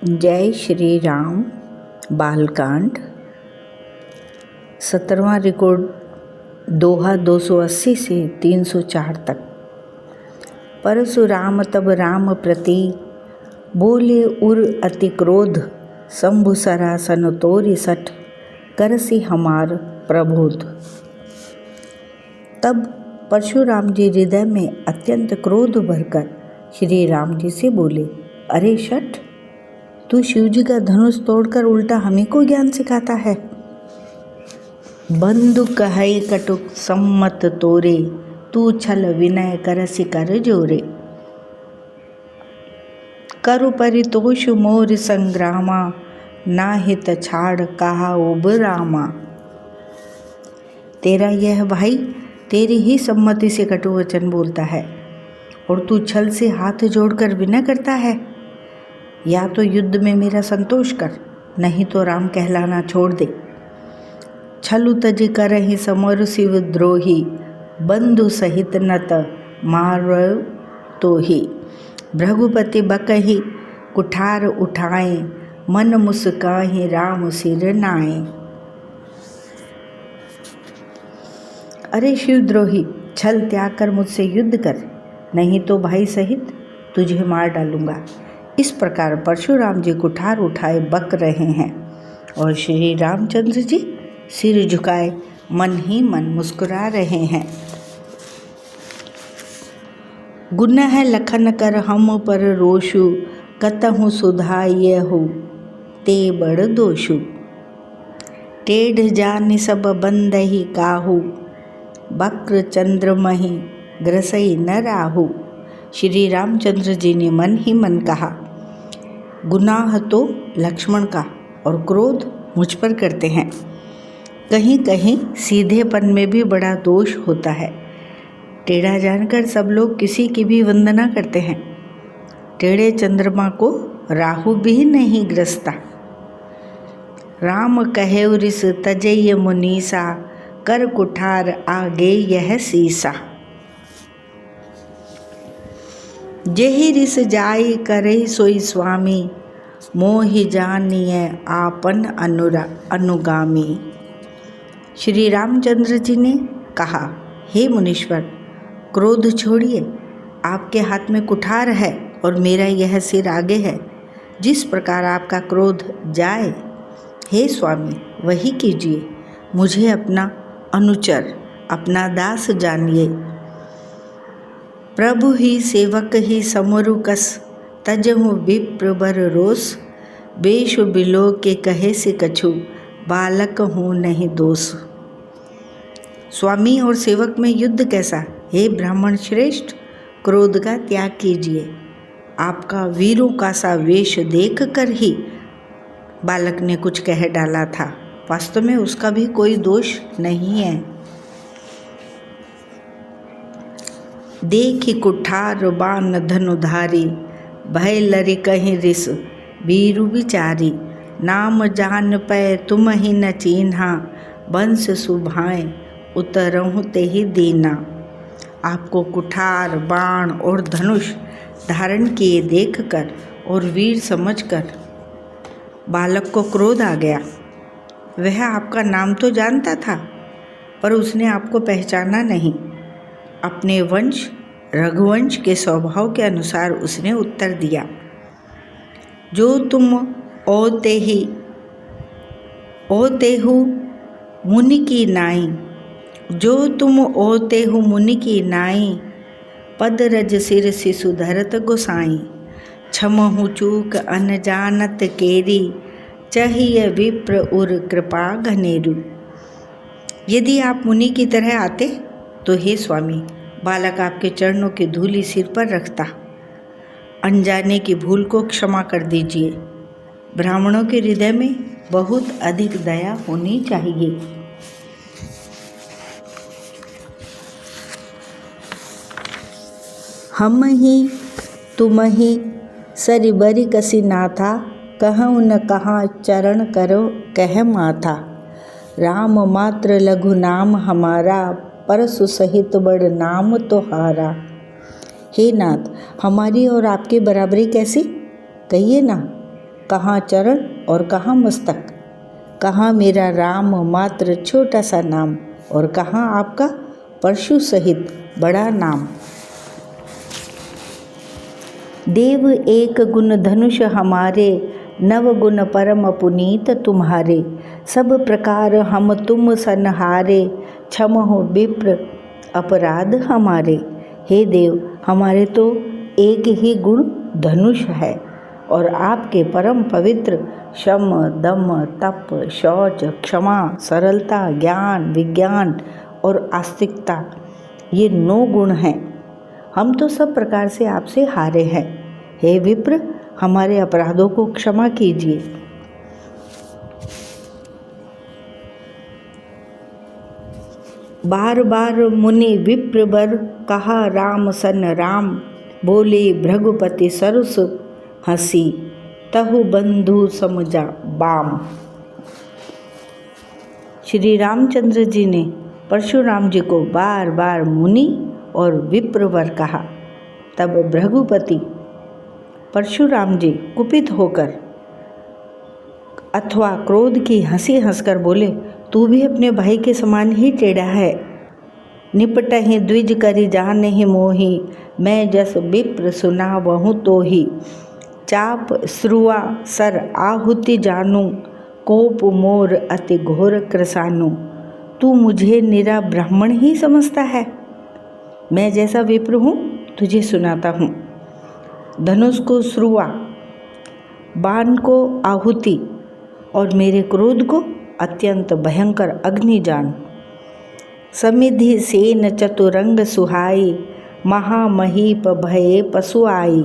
जय श्री राम। बालकांड 17वां रिकॉर्ड दोहा 280 से 304 तक। परशुराम तब राम प्रति बोले उर अति क्रोध, शंभु सरासन तोरि सठ, करसी हमार प्रबोध। तब परशुराम जी हृदय में अत्यंत क्रोध भरकर श्री राम जी से बोले, अरे शठ, तू शिव जी का धनुष तोड़कर उल्टा हमें को ज्ञान सिखाता है। बंधु कहई कटुक सम्मत तोरे, तू छल विनय करसि कर जोरे। करु परितोष मोर संग्रामा, नाहित छाड़ कहा उब रामा। तेरा यह भाई तेरी ही सम्मति से कटु वचन बोलता है और तू छल से हाथ जोड़कर विनय करता है। या तो युद्ध में मेरा संतोष कर, नहीं तो राम कहलाना छोड़ दे। छलु तज करहि समर शिव द्रोही, बंधु सहित नत मारो तो ही। भृगुपति बकहि कुठार उठाए, मन मुस्काहि राम सिर नाए। अरे शिवद्रोही, छल त्याग कर मुझसे युद्ध कर, नहीं तो भाई सहित तुझे मार डालूंगा। इस प्रकार परशुराम जी कुठार उठाए बक रहे हैं और श्री रामचंद्र जी सिर झुकाए मन ही मन मुस्कुरा रहे हैं। गुनह लखन कर हम पर रोषु, कतहु सुधाय हो ते बड़ दोषु। टेढ़ जानि सब बंदहि काहू, बक्र चंद्रमहि ग्रसई न राहु। श्री रामचंद्र जी ने मन ही मन कहा, गुनाह तो लक्ष्मण का और क्रोध मुझ पर करते हैं। कहीं कहीं सीधेपन में भी बड़ा दोष होता है। टेढ़ा जानकर सब लोग किसी की भी वंदना करते हैं। टेढ़े चंद्रमा को राहु भी नहीं ग्रसता। राम कहे रिस तजय मुनीसा, कर कुठार आगे यह सीसा। जेहि रिस जाई करे सोई स्वामी, मोहि जानिय आपन अनुगामी। श्री रामचंद्र जी ने कहा, हे मुनीश्वर, क्रोध छोड़िए। आपके हाथ में कुठार है और मेरा यह सिर आगे है। जिस प्रकार आपका क्रोध जाए, हे स्वामी, वही कीजिए। मुझे अपना अनुचर, अपना दास जानिए। प्रभु ही सेवक ही समरु कस, तजहु विप्र बर रोस। बेश बिलो के कहे से कछु, बालक हूँ नहीं दोष। स्वामी और सेवक में युद्ध कैसा। हे ब्राह्मण श्रेष्ठ, क्रोध का त्याग कीजिए। आपका वीरों का सा वेश देख कर ही बालक ने कुछ कह डाला था। वास्तव में उसका भी कोई दोष नहीं है। देखि कुठार बान धनुधारी, भय लरि कहीं रिस बीरु विचारी। नाम जान पै तुम ही न चीन्हा, वंश सुभाए उतरहु ते ही दीना। आपको कुठार, बाण और धनुष धारण किए देखकर और वीर समझकर बालक को क्रोध आ गया। वह आपका नाम तो जानता था, पर उसने आपको पहचाना नहीं। अपने वंश रघुवंश के स्वभाव के अनुसार उसने उत्तर दिया, जो तुम ओते हु मुनि की नाई। जो तुम ओते हु मुनि की नाई, पद रज सिर शिशु धरत गोसाई। क्षमहु चूक अनजानत केरी, चाहिए विप्र उर कृपा घनेरु। यदि आप मुनि की तरह आते तो हे स्वामी, बालक आपके चरणों की धूलि सिर पर रखता। अनजाने की भूल को क्षमा कर दीजिए। ब्राह्मणों के हृदय में बहुत अधिक दया होनी चाहिए। हम ही तुम ही सरि बरि कसी नाथा, कहूँ न कहाँ चरण करो कह माथा। राम मात्र लघु नाम हमारा, परसु सहित बड़ नाम तोहारा। हे नाथ, हमारी और आपकी बराबरी कैसी, कहिए ना। कहाँ चरण और कहाँ मस्तक, कहाँ मेरा राम मात्र छोटा सा नाम, और कहाँ आपका परशु सहित बड़ा नाम। देव एक गुण धनुष हमारे, नव गुण परम पुनीत तुम्हारे। सब प्रकार हम तुम सनहारे, क्षम हो विप्र अपराध हमारे। हे देव, हमारे तो एक ही गुण धनुष है, और आपके परम पवित्र शम दम तप शौच क्षमा सरलता ज्ञान विज्ञान और आस्तिकता, ये 9 गुण हैं। हम तो सब प्रकार से आपसे हारे हैं। हे विप्र, हमारे अपराधों को क्षमा कीजिए। बार बार मुनि विप्र बर, कहा राम सन राम। बोले भृगुपति सरस हंसी, तहु बंधु समझा बाम। श्री रामचंद्र जी ने परशुराम जी को बार बार मुनि और विप्रवर कहा। तब भृगुपति परशुराम जी कुपित होकर अथवा क्रोध की हंसी हंसकर बोले, तू भी अपने भाई के समान ही टेढ़ा है। निपटहि द्विज करि जानहि मोहि, मैं जस विप्र सुना वहु तो ही। चाप श्रुआ सर आहुति जानू, कोप मोर अति घोर कृसानु। तू मुझे निरा ब्राह्मण ही समझता है। मैं जैसा विप्र हूँ तुझे सुनाता हूँ। धनुष को श्रुआ, बाण को आहुति और मेरे क्रोध को अत्यंत भयंकर अग्नि जान। समिधि सेन चतुरंग सुहाई, महामहीप भये पशु आई।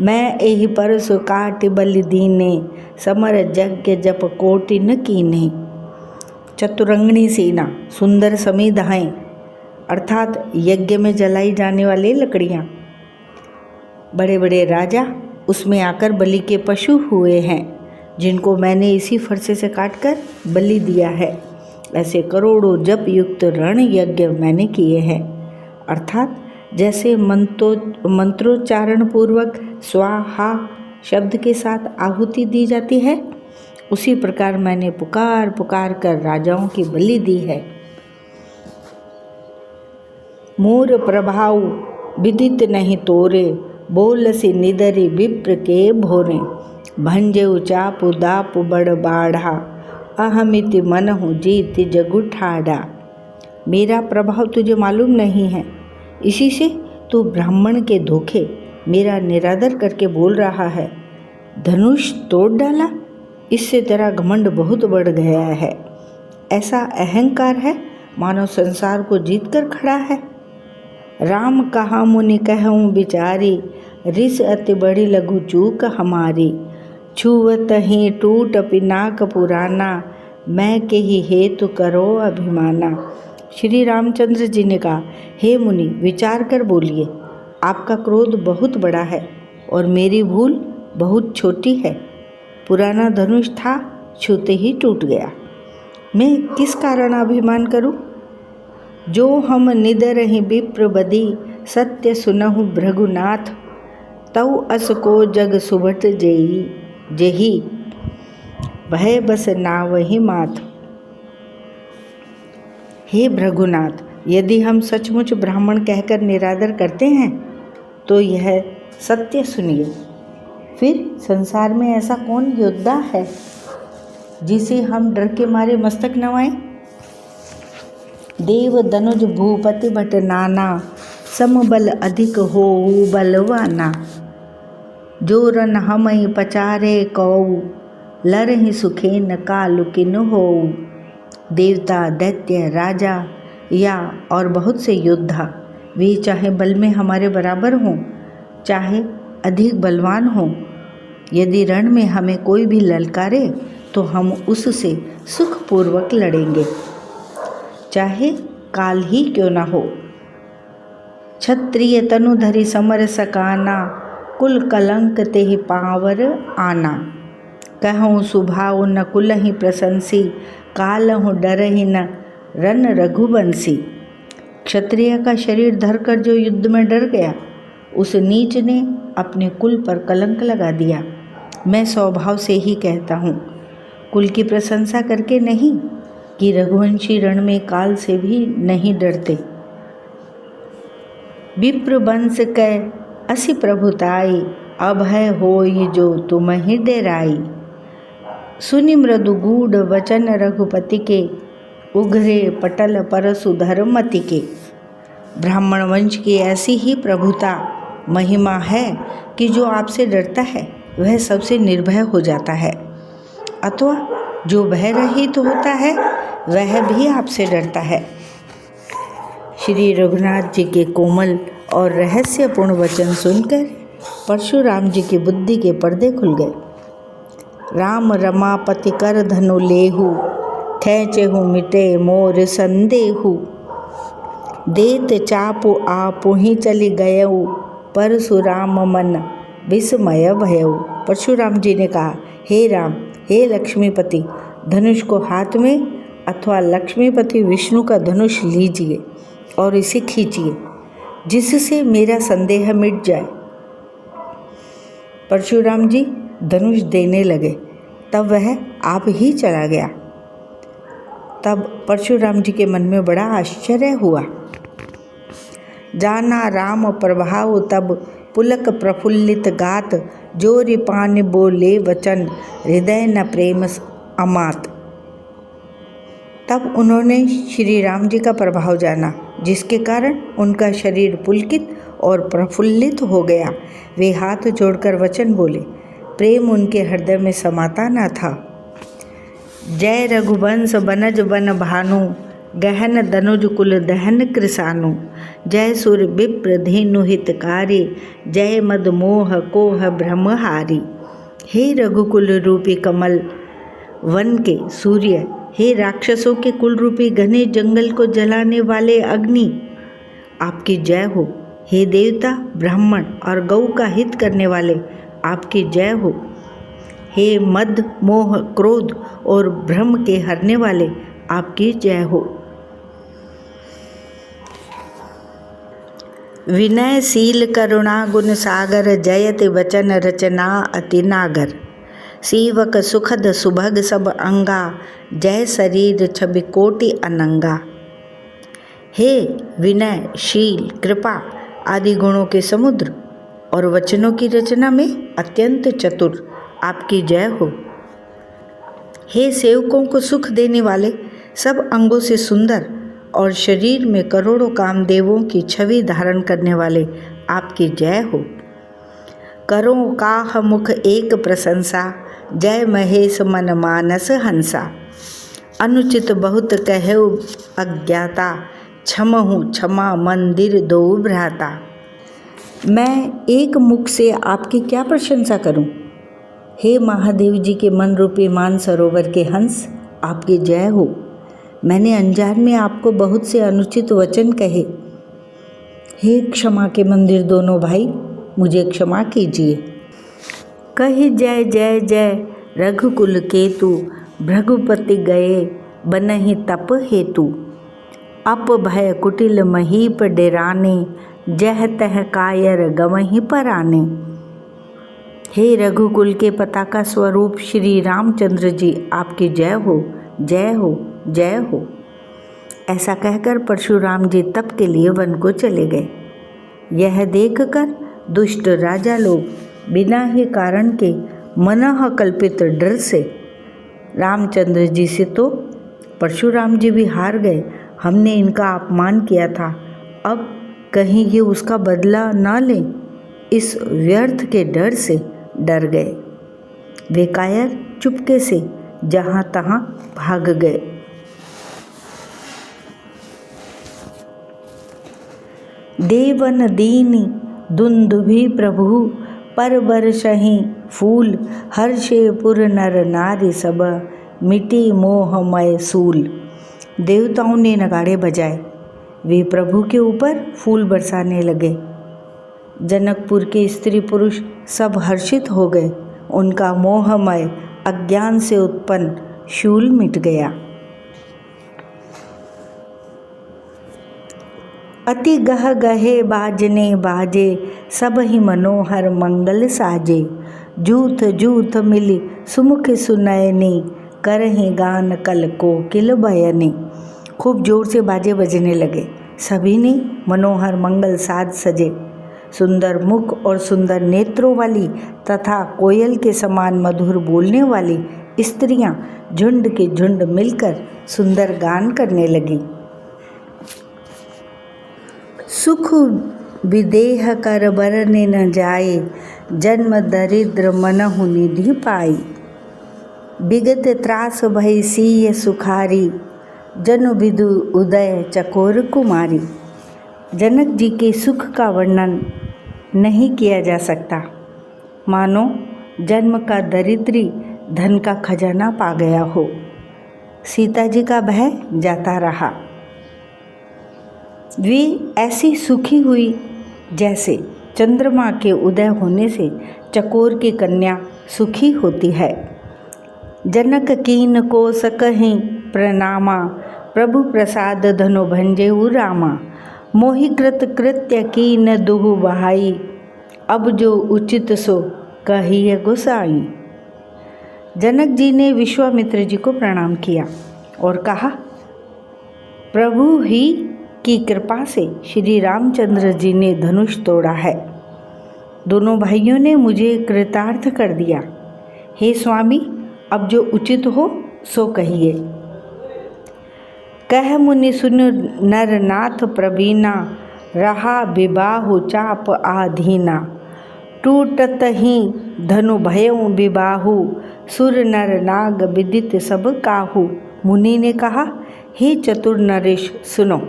मैं एहि परसु काट बलि दीने, समर यज्ञ जप कोटि न कीने। चतुरंगणी सेना, सुंदर समिधाएं अर्थात यज्ञ में जलाई जाने वाली लकड़ियाँ। बड़े बड़े राजा उसमें आकर बलि के पशु हुए हैं, जिनको मैंने इसी फरसे से काटकर बलि दिया है। ऐसे करोड़ों जप युक्त रण यज्ञ मैंने किए हैं। अर्थात जैसे मंत्रोच्चारण पूर्वक स्वाहा शब्द के साथ आहुति दी जाती है, उसी प्रकार मैंने पुकार पुकार कर राजाओं की बलि दी है। मोर प्रभाव विदित नहीं तोरे, बोल सी निदरी विप्र के भोरे। भंजे चाप दाप बड़ बाढ़ा, अहमिति मनहु जीत जगु ठाड़ा। मेरा प्रभाव तुझे मालूम नहीं है, इसी से तू ब्राह्मण के धोखे मेरा निरादर करके बोल रहा है। धनुष तोड़ डाला, इससे तेरा घमंड बहुत बढ़ गया है। ऐसा अहंकार है मानो संसार को जीत कर खड़ा है। राम कहा मुनि कहूँ बिचारी, रिस अति बड़ी लघु चूक हमारी। छुवत ही टूट पिनाक पुराना, मैं के ही हेतु करो अभिमाना। श्री रामचंद्र जी ने कहा, हे मुनि, विचार कर बोलिए। आपका क्रोध बहुत बड़ा है और मेरी भूल बहुत छोटी है। पुराना धनुष था, छूते ही टूट गया। मैं किस कारण अभिमान करूं? जो हम निदरहि विप्र बदी, सत्य सुनहु भृगुनाथ। तऊ अस को जग सुभट जेही, भय बस नावहि माथ। हे भृगुनाथ, यदि हम सचमुच ब्राह्मण कहकर निरादर करते हैं तो यह सत्य सुनिए। फिर संसार में ऐसा कौन योद्धा है जिसे हम डर के मारे मस्तक नवाएं? देव दनुज भूपति भट नाना, समबल अधिक होऊ बलवाना। जो रन हमई पचारे कऊ, लरहि सुखेन कालु किनु होऊ। देवता दैत्य राजा या और बहुत से योद्धा, वे चाहे बल में हमारे बराबर हों चाहे अधिक बलवान हों, यदि रण में हमें कोई भी ललकारे तो हम उससे सुखपूर्वक लड़ेंगे, चाहे काल ही क्यों न हो। क्षत्रिय तनुधरि समर सकाना, कुल कलंक तेहि पावर आना। कहूँ सुभाव न कुलहि प्रशंसी, कालहु डरहि न रन रघुवंशी। क्षत्रिय का शरीर धरकर जो युद्ध में डर गया, उस नीच ने अपने कुल पर कलंक लगा दिया। मैं स्वभाव से ही कहता हूँ, कुल की प्रशंसा करके नहीं, कि रघुवंशी रण में काल से भी नहीं डरते। विप्र वंश कै असि प्रभुताई, अभय होई जो तुम ही डेराई। सुनि मृदु गूढ़ वचन रघुपति के, उघरे पटल परसु धर्मति के। ब्राह्मण वंश की ऐसी ही प्रभुता महिमा है कि जो आपसे डरता है वह सबसे निर्भय हो जाता है, अथवा जो भय रहित होता है वह भी आपसे डरता है। श्री रघुनाथ जी के कोमल और रहस्यपूर्ण वचन सुनकर परशुराम जी की बुद्धि के पर्दे खुल गए। राम रमापति कर धनु लेहु, खेचेहु मिटे मोर संदेहु। देत चापु आपु ही चली गयऊ, परशुराम मन विस्मय भयऊ। परशुराम जी ने कहा, हे राम, हे लक्ष्मीपति, धनुष को हाथ में अथवा लक्ष्मीपति विष्णु का धनुष लीजिए और इसे खींचिए, जिससे मेरा संदेह मिट जाए। परशुराम जी धनुष देने लगे, तब वह आप ही चला गया। तब परशुराम जी के मन में बड़ा आश्चर्य हुआ। जाना राम प्रभाव तब पुलक प्रफुल्लित गात, जोरि पान बोले वचन हृदय न प्रेम अमात। तब उन्होंने श्री राम जी का प्रभाव जाना, जिसके कारण उनका शरीर पुलकित और प्रफुल्लित हो गया। वे हाथ जोड़कर वचन बोले, प्रेम उनके हृदय में समाता न था। जय रघुवंश बनज बन भानु, गहन दनुज कुल दहन कृसानु। जय सुर विप्र धेनु हितकारी, जय मद मोह कोह ब्रह्महारी। हे रघुकुल रूपी कमल वन के सूर्य, हे राक्षसों के कुल रूपी घने जंगल को जलाने वाले अग्नि, आपकी जय हो। हे देवता, ब्राह्मण और गौ का हित करने वाले, आपकी जय हो। हे मद मोह क्रोध और भ्रम के हरने वाले, आपकी जय हो। विनयशील करुणा गुण सागर, जयति वचन रचना अति नागर। सेवक सुखद सुभग सब अंगा, जय शरीर छवि कोटि अनंगा। हे विनय, शील, कृपा आदि गुणों के समुद्र और वचनों की रचना में अत्यंत चतुर, आपकी जय हो। हे सेवकों को सुख देने वाले, सब अंगों से सुंदर और शरीर में करोड़ों कामदेवों की छवि धारण करने वाले, आपकी जय हो। करो काह मुख एक प्रशंसा, जय महेश मन मानस हंसा। अनुचित बहुत कहो अज्ञाता, क्षमहु क्षमा मंदिर दो भ्राता। मैं एक मुख से आपकी क्या प्रशंसा करूं? हे महादेव जी के मन रूपी मान सरोवर के हंस, आपकी जय हो। मैंने अनजान में आपको बहुत से अनुचित वचन कहे। हे क्षमा के मंदिर दोनों भाई, मुझे क्षमा कीजिए। कही जय जय जय रघुकुल केतु, भृगुपति गए बनहि तप हेतु। अप भय कुटिल महीप डेराने, जह तह कायर गवहीं पराने। हे रघुकुल के पताका स्वरूप श्री रामचंद्र जी, आपकी जय हो, जय हो, जय हो। ऐसा कहकर परशुराम जी तप के लिए वन को चले गए। यह देखकर दुष्ट राजा लोग बिना ही कारण के मनः कल्पित डर से रामचंद्र जी से तो परशुराम जी भी हार गए। हमने इनका अपमान किया था, अब कहीं ये उसका बदला ना लें, इस व्यर्थ के डर से डर गए। वे कायर चुपके से जहाँ तहाँ भाग गए। देवन दीनी दुंदुभि प्रभु, पर बरसहि फूल। हर्षे पुर नर नारी सब, मिटी मोहमय सूल। देवताओं ने नगाड़े बजाए, वे प्रभु के ऊपर फूल बरसाने लगे। जनकपुर के स्त्री पुरुष सब हर्षित हो गए। उनका मोहमय अज्ञान से उत्पन्न शूल मिट गया। अति गह गहे बाजने बाजे, सब ही मनोहर मंगल साजे। जूथ जूथ मिली सुमुख सुनयनी, करहीं गान कल कोकिल बयनी। खूब जोर से बाजे बजने लगे। सभी ने मनोहर मंगल साज सजे। सुंदर मुख और सुंदर नेत्रों वाली तथा कोयल के समान मधुर बोलने वाली स्त्रियां झुंड के झुंड मिलकर सुंदर गान करने लगी। सुख विदेह कर बरने न जाए, जन्म दरिद्र मनहु निधि पाई। विगत त्रास भई सीय सुखारी, जनु विदु उदय चकोर कुमारी। जनक जी के सुख का वर्णन नहीं किया जा सकता, मानो जन्म का दरिद्री धन का खजाना पा गया हो। सीता जी का भय जाता रहा। वे ऐसी सुखी हुई जैसे चंद्रमा के उदय होने से चकोर की कन्या सुखी होती है। जनक कीन को सकहीं प्रणामा, प्रभु प्रसाद धनु भंजेउ रामा। मोहिकृत कृत्य कीन दुहु बहाई, अब जो उचित सो कहिए गोसाई। जनक जी ने विश्वामित्र जी को प्रणाम किया और कहा, प्रभु ही की कृपा से श्री रामचंद्र जी ने धनुष तोड़ा है। दोनों भाइयों ने मुझे कृतार्थ कर दिया। हे स्वामी, अब जो उचित हो सो कहिए। कह मुनि सुन नर नाथ प्रवीणा, रहा विबाहु चाप आधीना। टूटत ही धनु भयउ विबाहु, सुर नर नाग विदित सब काहू। मुनि ने कहा, हे चतुर नरेश सुनो।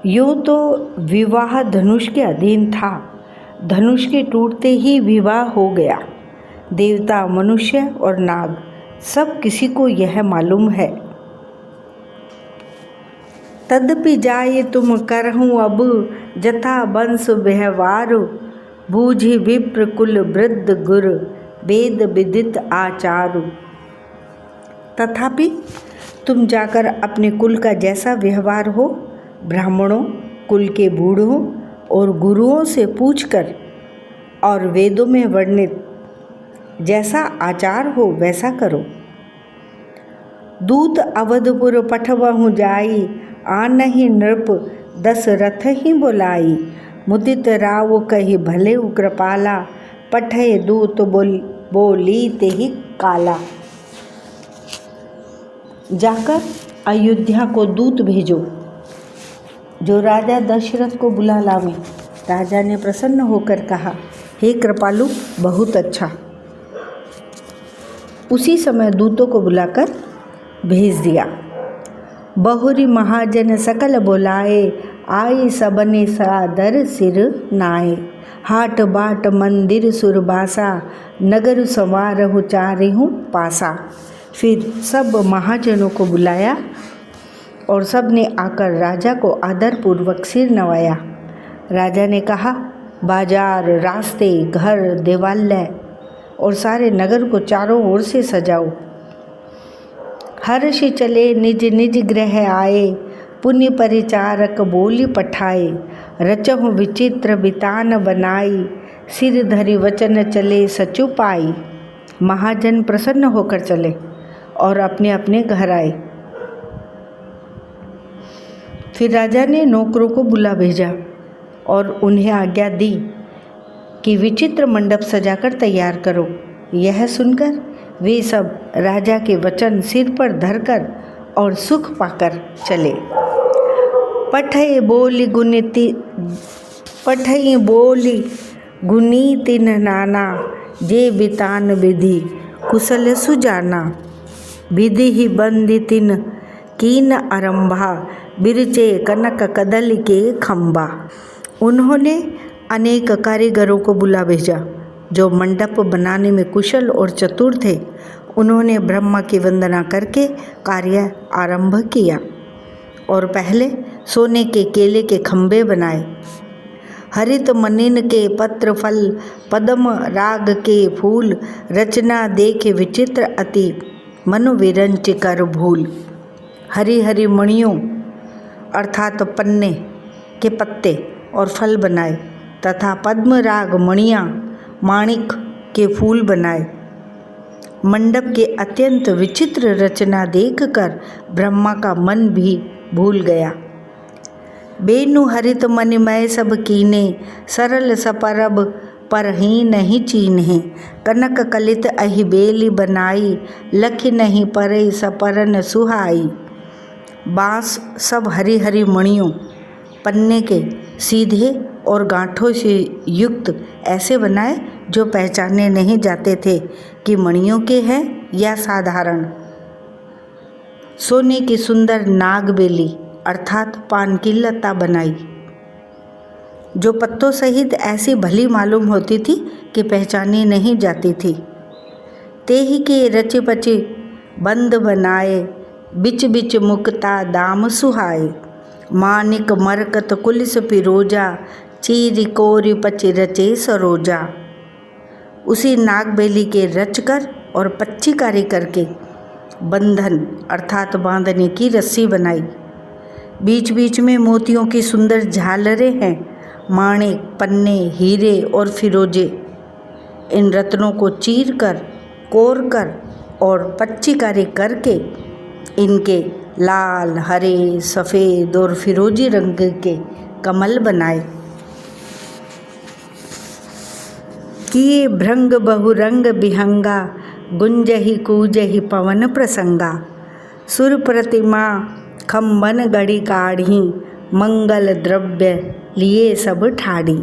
यूँ तो विवाह धनुष के अधीन था, धनुष के टूटते ही विवाह हो गया। देवता, मनुष्य और नाग सब किसी को यह मालूम है। तदपि जाय तुम करहूँ अब, जथा वंश व्यवहार। बूझि विप्र कुल वृद्ध गुर, वेद विदित आचारु। तथापि तुम जाकर अपने कुल का जैसा व्यवहार हो, ब्राह्मणों, कुल के बूढ़ों और गुरुओं से पूछकर और वेदों में वर्णित जैसा आचार हो वैसा करो। दूत अवधपुर पठवहु जाई, आनहि नृप दशरथ ही बुलाई। मुदित राव कही भले कृपाला, पठय दूत बोली तेहि काला। जाकर अयोध्या को दूत भेजो जो राजा दशरथ को बुला लावे। राजा ने प्रसन्न होकर कहा, हे कृपालु, बहुत अच्छा। उसी समय दूतों को बुलाकर भेज दिया। बहुरी महाजन सकल बुलाए, आए सबने सादर सिर नाए। हाट बाट मंदिर सुरबासा, नगर संवारहु चारिहु पासा। फिर सब महाजनों को बुलाया और सब ने आकर राजा को आदरपूर्वक सिर नवाया। राजा ने कहा, बाजार, रास्ते, घर, देवालय और सारे नगर को चारों ओर से सजाओ। हर्ष चले निज निज गृह आए, पुण्य परिचारक बोली पठाए। रचहु विचित्र बितान बनाई, सिर धरि वचन चले सचु पाई। महाजन प्रसन्न होकर चले और अपने अपने घर आए। फिर राजा ने नौकरों को बुला भेजा और उन्हें आज्ञा दी कि विचित्र मंडप सजाकर तैयार करो। यह सुनकर वे सब राजा के वचन सिर पर धरकर और सुख पाकर चले। पठय बोली गुनी नाना, जे बितान विधि कुशल सुजाना। विधि ही बंदी तिन कीन आरंभा, बिरचे कनक कदल के खंबा। उन्होंने अनेक कारीगरों को बुला भेजा जो मंडप बनाने में कुशल और चतुर थे। उन्होंने ब्रह्मा की वंदना करके कार्य आरंभ किया और पहले सोने के केले के खंबे बनाए। हरित मनिन के पत्र फल, पद्म राग के फूल। रचना देखे विचित्र अति, मनु विरंच कर भूल। हरी हरी मणियों अर्थात पन्ने के पत्ते और फल बनाए तथा पद्म राग मणियाँ, माणिक के फूल बनाए। मंडप के अत्यंत विचित्र रचना देखकर ब्रह्मा का मन भी भूल गया। बेनु हरित मणिमय सब कीने, सरल सपरब परही नहीं चीन्हे। कनक कलित अहि बेली बनाई, लखि नहीं परे सपरन सुहाई। बाँस सब हरी हरी मणियों, पन्ने के सीधे और गांठों से युक्त ऐसे बनाए जो पहचाने नहीं जाते थे कि मणियों के हैं या साधारण। सोने की सुंदर नागबेली अर्थात पान की लता बनाई, जो पत्तों सहित ऐसी भली मालूम होती थी कि पहचानी नहीं जाती थी। ते ही के रचे पचे बंद बनाए, बिच बिच मुक्ता दाम सुहाए। मानिक मरकत कुलिस पिरोजा, चीरी कोरी पच रचे सरोजा। उसी नागबेली के रचकर और पच्ची कारी करके बंधन अर्थात बांधने की रस्सी बनाई। बीच बीच में मोतियों की सुंदर झालरें हैं, माणिक, पन्ने, हीरे और फिरोजे। इन रत्नों को चीर कर, कोर कर और पच्ची कारी करके इनके लाल, हरे, सफ़ेद और फिरोजी रंग के कमल बनाए। किए भृंग बहुरंग बिहंगा, गुंजहि कूजहि पवन प्रसंगा। सुर प्रतिमा खम्बन गढ़ी काढ़ी, मंगल द्रव्य लिए सब ठाड़ी।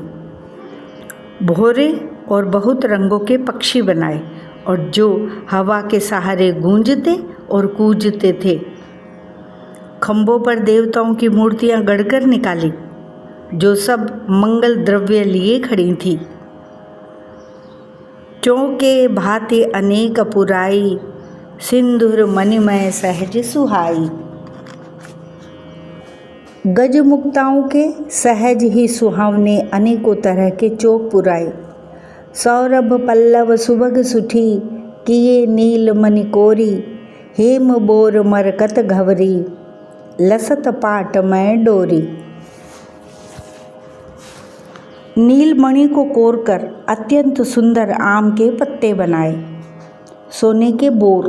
भोरे और बहुत रंगों के पक्षी बनाए और जो हवा के सहारे गूंजते और कूजते थे। खम्भों पर देवताओं की मूर्तियां गढ़कर निकाली, जो सब मंगल द्रव्य लिए खड़ी थी। चौके भांति अनेक पुराई, सिंदूर मणिमय सहज सुहाई। गजमुक्ताओं के सहज ही सुहावने अनेकों तरह के चौक पुराए। सौरभ पल्लव सुभग सुठी, किए नील मणि कोरी। हेम बोर मरकत घवरी, लसत पाट में डोरी। नीलमणि को कोरकर अत्यंत सुंदर आम के पत्ते बनाए। सोने के बोर,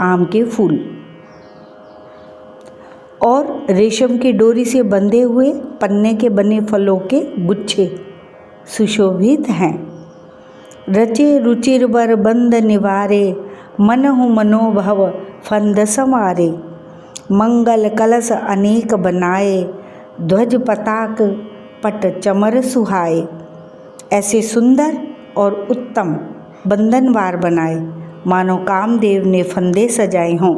आम के फूल और रेशम की डोरी से बंधे हुए पन्ने के बने फलों के गुच्छे सुशोभित हैं। रचे रुचिर बर बंद निवारे, मनहु मनोभव फंद समारे। मंगल कलश अनेक बनाए, ध्वज पताक पट चमर सुहाए। ऐसे सुंदर और उत्तम बंधनवार बनाए मानो कामदेव ने फंदे सजाए हों।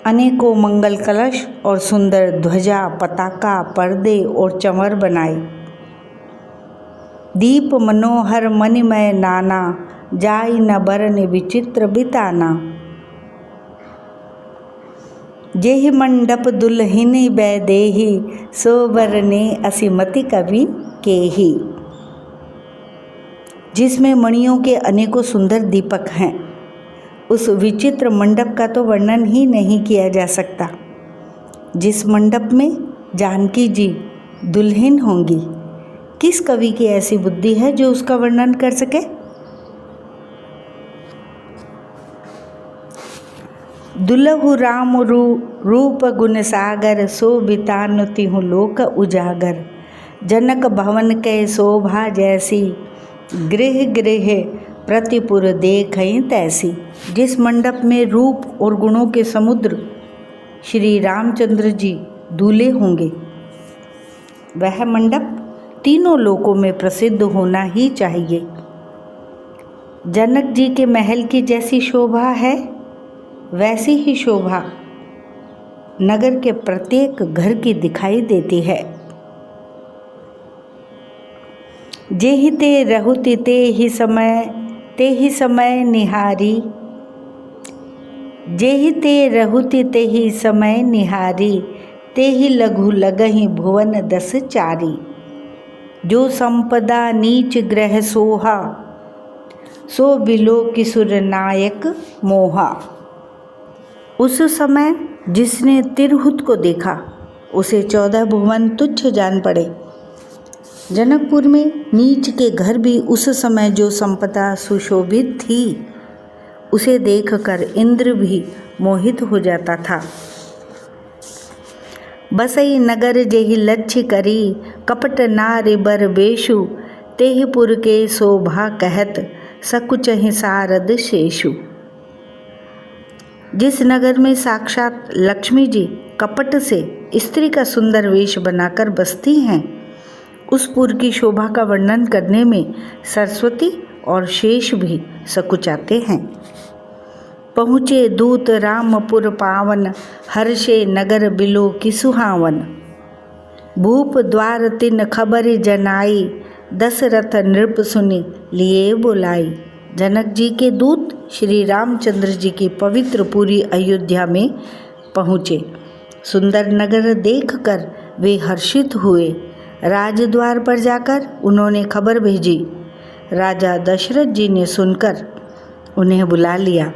अनेकों मंगल कलश और सुंदर ध्वजा, पताका, पर्दे और चमर बनाए। दीप मनोहर मणिमय नाना, जाई न बरन विचित्र बिताना। जेहि मंडप दुल्हिनी बैदेही, सो बरने असीमति कवि केही। जिसमें मणियों के अनेकों सुंदर दीपक हैं, उस विचित्र मंडप का तो वर्णन ही नहीं किया जा सकता। जिस मंडप में जानकी जी दुल्हन होंगी, किस कवि की ऐसी बुद्धि है जो उसका वर्णन कर सके। दुलहु राम रूप गुण सागर, सो बितानुति हूँ लोक उजागर। जनक भवन के शोभा जैसी, गृह गृह प्रतिपुर देखई तैसी। जिस मंडप में रूप और गुणों के समुद्र श्री रामचंद्र जी दूल्हे होंगे, वह मंडप तीनों लोकों में प्रसिद्ध होना ही चाहिए। जनक जी के महल की जैसी शोभा है, वैसी ही शोभा नगर के प्रत्येक घर की दिखाई देती है। जेहि ते रहुति ते ही समय निहारी। जेहि ते रहुति ते ही समय निहारी, ते ही लघु लगहि भुवन दस चारी। जो संपदा नीच ग्रह सोहा, सो बिलो किशोर नायक मोहा। उस समय जिसने तिरहुत को देखा, उसे 14 भुवन तुच्छ जान पड़े। जनकपुर में नीच के घर भी उस समय जो संपदा सुशोभित थी, उसे देखकर इंद्र भी मोहित हो जाता था। बसई नगर जेहि लक्ष्य करी, कपट नारि बर बेशु, तेहपुर के शोभा कहत, सकुचहि सारद शेषु। जिस नगर में साक्षात लक्ष्मी जी कपट से स्त्री का सुंदर वेश बनाकर बसती हैं, उस पुर की शोभा का वर्णन करने में सरस्वती और शेष भी सकुचाते हैं। पहुँचे दूत रामपुर पावन, हर्षे नगर बिलो की सुहावन। भूप द्वार तिन खबर जनाई, दशरथ नृप सुनि लिए बुलाई। जनक जी के दूत श्री रामचंद्र जी की पवित्र पूरी अयोध्या में पहुँचे। सुंदर नगर देखकर वे हर्षित हुए। राजद्वार पर जाकर उन्होंने खबर भेजी। राजा दशरथ जी ने सुनकर उन्हें बुला लिया।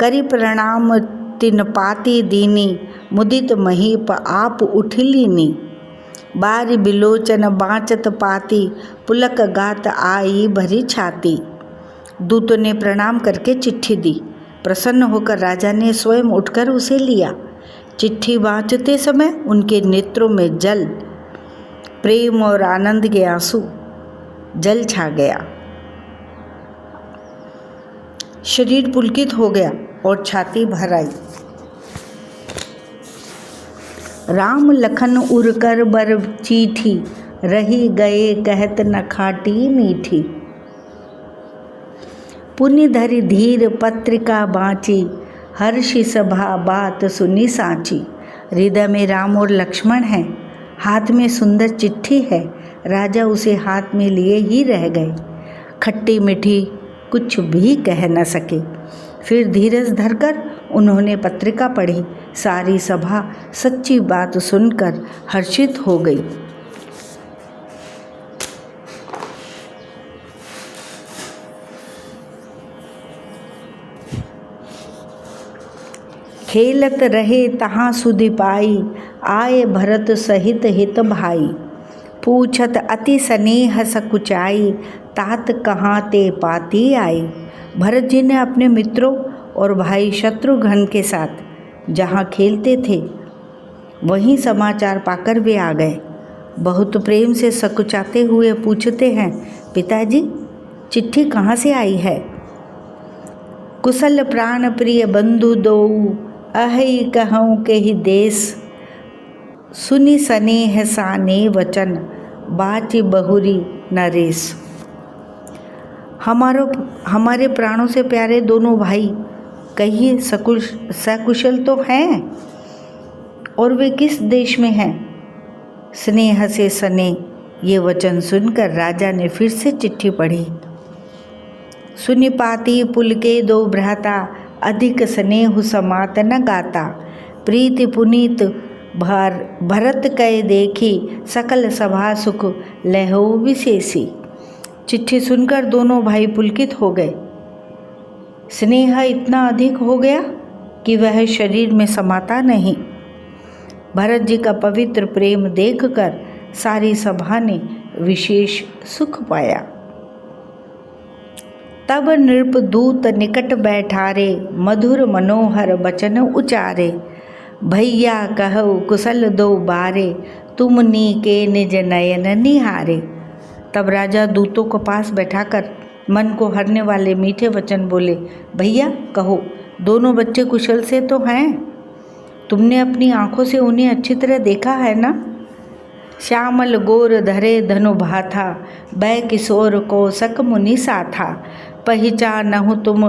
करी प्रणाम तिन पाती दीनी, मुदित महीप आप उठिलीनी। बारी बिलोचन बाँचत पाती, पुलक गात आई भरी छाती। दूत ने प्रणाम करके चिट्ठी दी। प्रसन्न होकर राजा ने स्वयं उठकर उसे लिया। चिट्ठी बाँचते समय उनके नेत्रों में जल, प्रेम और आनंद के आंसू जल छा गया। शरीर पुलकित हो गया और छाती भर आई। राम लखन उरकर बर चीठी, रही गए कहत न खाटी मीठी। पुण्य धरि धीर पत्रिका बाँची, हर्षि सभा बात सुनी साची। हृदय में राम और लक्ष्मण हैं, हाथ में सुंदर चिट्ठी है। राजा उसे हाथ में लिए ही रह गए, खट्टी मीठी कुछ भी कह न सके। फिर धीरज धरकर उन्होंने पत्रिका पढ़ी। सारी सभा सच्ची बात सुनकर हर्षित हो गई। खेलत रहे तहाँ सुधि पाई, आए भरत सहित हित भाई। पूछत अति स्नेह सकुचाई, तात कहाँ ते पाती आई। भरत जी ने अपने मित्रों और भाई शत्रुघ्न के साथ जहाँ खेलते थे, वहीं समाचार पाकर वे आ गए। बहुत प्रेम से सकुचाते हुए पूछते हैं, पिताजी चिट्ठी कहाँ से आई है। कुशल प्राण प्रिय बंधु दोऊ, अहि कहूँ के ही देश। सुनि स्नेह साने वचन, बाची बहुरी नरेश। हमारे प्राणों से प्यारे दोनों भाई कहिए सकुशल तो हैं, और वे किस देश में हैं। स्नेह से सने ये वचन सुनकर राजा ने फिर से चिट्ठी पढ़ी। सुनि पाती पुलके दो भ्राता, अधिक स्नेह समात न गाता। प्रीति पुनीत भरत कै देखी, सकल सभा सुख लहो विशेषी। चिट्ठी सुनकर दोनों भाई पुलकित हो गए। स्नेह इतना अधिक हो गया कि वह शरीर में समाता नहीं। भरत जी का पवित्र प्रेम देखकर सारी सभा ने विशेष सुख पाया। तब नृप दूत निकट बैठारे, मधुर मनोहर बचन उचारे। भैया कहो कुशल दो बारे, तुम नी के निज नयन निहारे। तब राजा दूतों को पास बैठाकर मन को हरने वाले मीठे वचन बोले। भैया कहो, दोनों बच्चे कुशल से तो हैं, तुमने अपनी आंखों से उन्हें अच्छी तरह देखा है ना। श्यामल गोर धरे धनु भाथा, बै किशोर को सक मुनि साथा। पहिचानहु तुम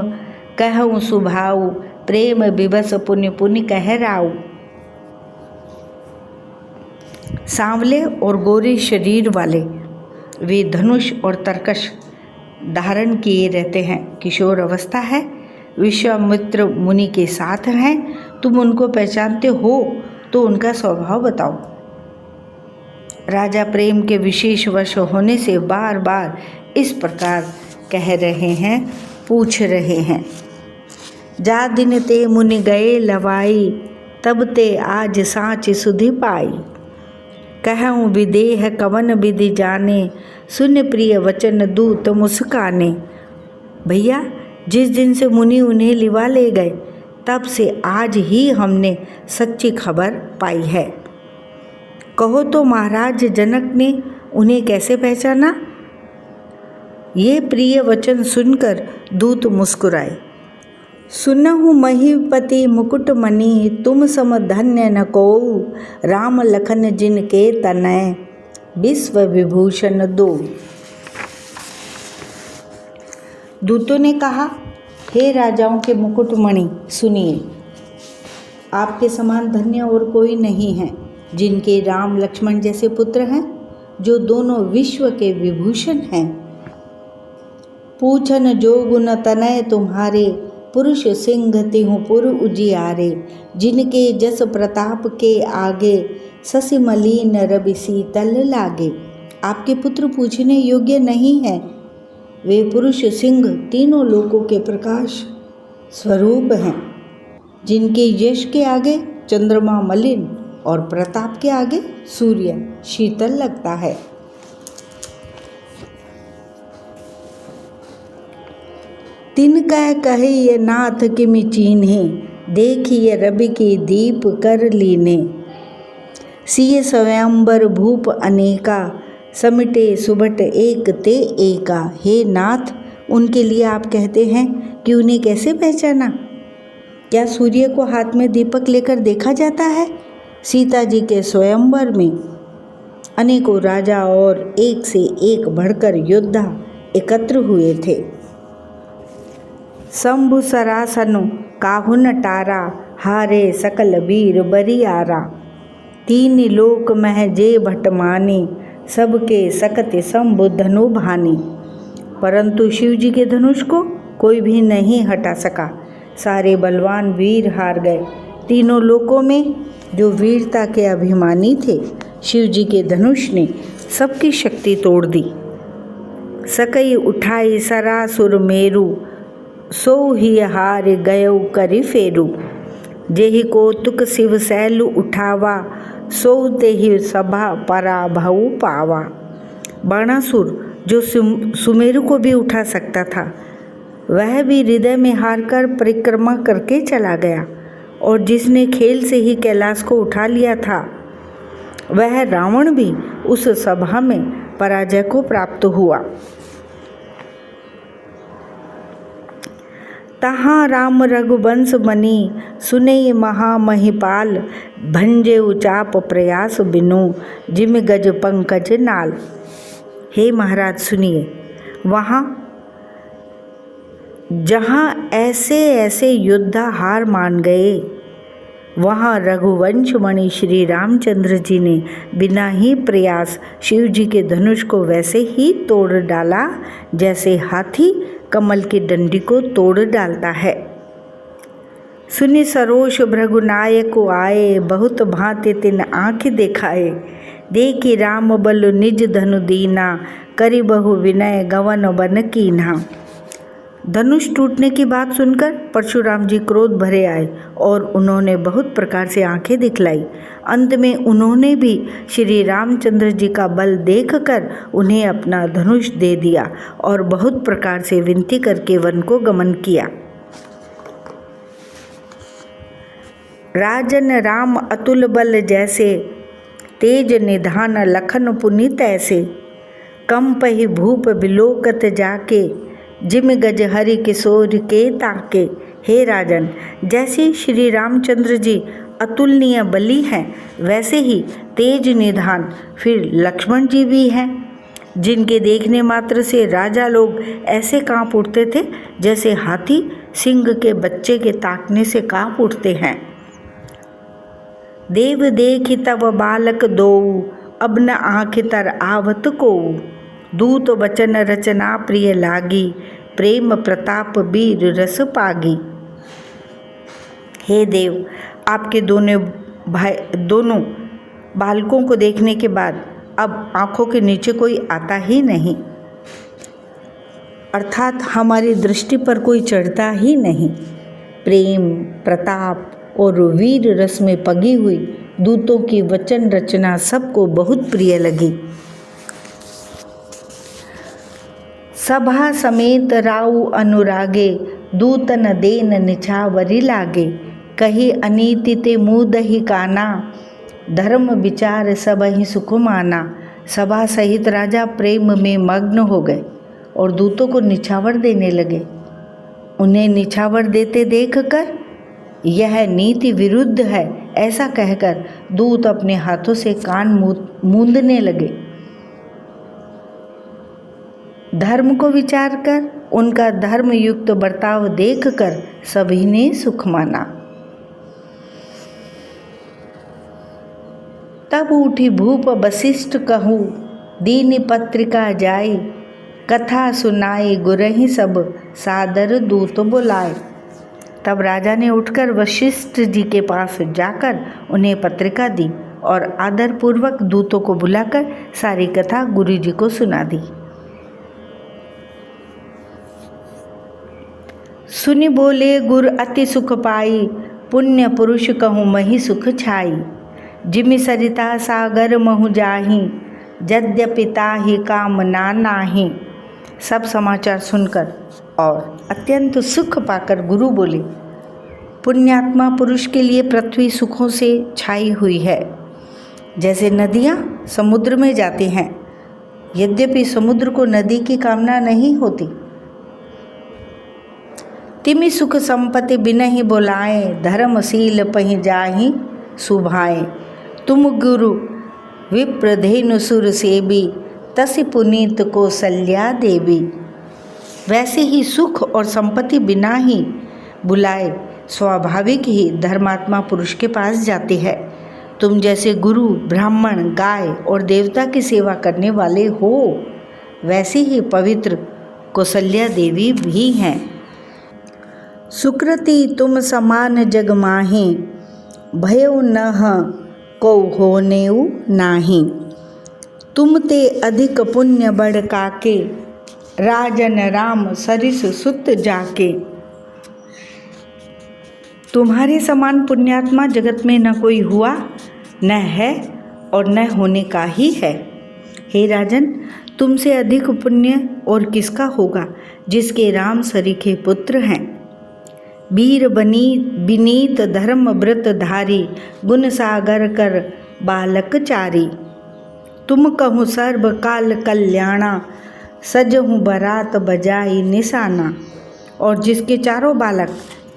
कहूँ सुभाऊ, प्रेम विवश पुनि पुनि कह राऊ। सांवले और गोरे शरीर वाले वे धनुष और तरकश धारण किए रहते हैं। किशोर अवस्था है, विश्वामित्र मुनि के साथ हैं। तुम उनको पहचानते हो तो उनका स्वभाव बताओ। राजा प्रेम के विशेष वश होने से बार बार इस प्रकार कह रहे हैं, पूछ रहे हैं। जा दिन ते मुनि गए लवाई, तब ते आज साँच सुधि पाई। कहूँ विदेह कवन विधि जाने, सुन प्रिय वचन दूत मुस्काने। भैया, जिस दिन से मुनि उन्हें लिवा ले गए, तब से आज ही हमने सच्ची खबर पाई है। कहो तो महाराज जनक ने उन्हें कैसे पहचाना? ये प्रिय वचन सुनकर दूत मुस्कुराए। सुनहु महीपति मुकुट मणि, तुम सम धन्य न कोउ, राम लखन जिनके तनय, विश्व विभूषण दो। दूतों ने कहा, हे राजाओं के मुकुटमणि, सुनिए, आपके समान धन्य और कोई नहीं है, जिनके राम लक्ष्मण जैसे पुत्र हैं, जो दोनों विश्व के विभूषण हैं। पूछन जो गुण तनय तुम्हारे, पुरुष सिंह तिहु पुर उजियारे, जिनके जस प्रताप के आगे, शशि मलीन रवि शीतल लागे। आपके पुत्र पूछने योग्य नहीं है, वे पुरुष सिंह तीनों लोकों के प्रकाश स्वरूप हैं, जिनके यश के आगे चंद्रमा मलिन और प्रताप के आगे सूर्य शीतल लगता है। तिनका कहे ये नाथ किमि चीन्हे, देखिए रवि की दीप कर लीने। सिय स्वयंवर भूप अनेका, समिटे सुबट एक ते एका। हे नाथ, उनके लिए आप कहते हैं कि उन्हें कैसे पहचाना? क्या सूर्य को हाथ में दीपक लेकर देखा जाता है? सीता जी के स्वयंवर में अनेकों राजा और एक से एक बढ़कर योद्धा एकत्र हुए थे। शंभु सरासनु काहुन टारा, हारे सकल वीर बरियारा। तीन लोक मह जे भटमानी, सबके सकत शंभु धनु भानी। परंतु शिव जी के धनुष को कोई भी नहीं हटा सका। सारे बलवान वीर हार गए। तीनों लोकों में जो वीरता के अभिमानी थे, शिव जी के धनुष ने सबकी शक्ति तोड़ दी। सकई उठाई सरासुर मेरु, सो ही हार गयो करि फेरु। जेहि कौतुक शिव शैल उठावा, सो तेहि सभा पराभव पावा। बाणासुर जो सुमेरु को भी उठा सकता था, वह भी हृदय में हार कर परिक्रमा करके चला गया। और जिसने खेल से ही कैलाश को उठा लिया था, वह रावण भी उस सभा में पराजय को प्राप्त हुआ। तहाँ राम रघुवंश मनी, सुने महामहिपाल। भंजे उचाप प्रयास बिनु, जिम गज पंकज नाल। हे महाराज सुनिए, वहाँ जहाँ ऐसे ऐसे योद्धा हार मान गए, वहाँ रघुवंश मणि श्री रामचंद्र जी ने बिना ही प्रयास शिव जी के धनुष को वैसे ही तोड़ डाला, जैसे हाथी कमल की डंडी को तोड़ डालता है। सुनि सरोष भृगुनायक आए, बहुत भांति तिन आँख दिखाए। देखी राम बल निज धनु दीना, करि बहु विनय गवन बन कीन्हा। धनुष टूटने की बात सुनकर परशुराम जी क्रोध भरे आए और उन्होंने बहुत प्रकार से आंखें दिखलाई। अंत में उन्होंने भी श्री रामचंद्र जी का बल देखकर उन्हें अपना धनुष दे दिया और बहुत प्रकार से विनती करके वन को गमन किया। राजन राम अतुल बल जैसे, तेज निधान लखन पुनीत ऐसे। कंपहि भूप बिलोकत जाके, जिम गज हरि किशोर के ताके। हे राजन, जैसे श्री रामचंद्र जी अतुलनीय बली हैं, वैसे ही तेज निधान फिर लक्ष्मण जी भी हैं, जिनके देखने मात्र से राजा लोग ऐसे कांप उठते थे जैसे हाथी सिंह के बच्चे के ताकने से कांप उठते हैं। देव देखि तब बालक दोऊ, अब न आँख तर आवत कोऊ। दूत वचन रचना प्रिय लागी, प्रेम प्रताप वीर रस पागी। हे देव, आपके दोनों बालकों को देखने के बाद अब आँखों के नीचे कोई आता ही नहीं, अर्थात हमारी दृष्टि पर कोई चढ़ता ही नहीं। प्रेम, प्रताप और वीर रस में पगी हुई दूतों की वचन रचना सबको बहुत प्रिय लगी। सभा समेत राउ अनुरागे, दूतन देन निछावरी लागे। कही अनीति ते मुँह दही काना, धर्म विचार सब ही सुख माना। सभा सहित राजा प्रेम में मग्न हो गए और दूतों को निछावर देने लगे। उन्हें निछावर देते देखकर यह नीति विरुद्ध है ऐसा कहकर दूत अपने हाथों से कान मूंदने लगे। धर्म को विचार कर उनका धर्मयुक्त बर्ताव देखकर सभी ने सुख माना। तब उठी भूप वशिष्ठ कहूँ, दीनी पत्रिका जाई। कथा सुनाई गुरहि सब, सादर दूत बुलाए। तब राजा ने उठकर वशिष्ठ जी के पास जाकर उन्हें पत्रिका दी और आदरपूर्वक दूतों को बुलाकर सारी कथा गुरु जी को सुना दी। सुनि बोले गुर अति सुख पाई, पुण्य पुरुष कहूँ मही सुख छाई। जिमि सरिता सागर महु जाहि, यद्यपि ताहि कामना नाहि। सब समाचार सुनकर और अत्यंत सुख पाकर गुरु बोले, पुण्यात्मा पुरुष के लिए पृथ्वी सुखों से छाई हुई है, जैसे नदियाँ समुद्र में जाती हैं, यद्यपि समुद्र को नदी की कामना नहीं होती। तिमि सुख संपत्ति बिनहि बोलाए, धर्मशील पहि जाहि सुभाए। तुम गुरु विप्रधेनु सुर सेबी, तसि पुनीत कौसल्या देवी। वैसे ही सुख और संपत्ति बिना ही बुलाए स्वाभाविक ही धर्मात्मा पुरुष के पास जाती है। तुम जैसे गुरु, ब्राह्मण, गाय और देवता की सेवा करने वाले हो, वैसे ही पवित्र कौसल्या देवी भी हैं। सुकृति तुम समान जग माहि, भयो नह को होनेउ नाही। तुम ते अधिक पुण्य बढ़ काके, राजन राम सरिस सुत जाके। तुम्हारे समान पुण्यात्मा जगत में न कोई हुआ, न है और न होने का ही है। हे राजन, तुमसे अधिक पुण्य और किसका होगा, जिसके राम सरीखे पुत्र हैं। वीर बनी विनीत धर्म व्रत धारी, गुण सागर कर बालक चारी। तुम कहूँ सर्व काल कल्याणा, सजहूँ बरात बजाई निशाना। और जिसके चारों बालक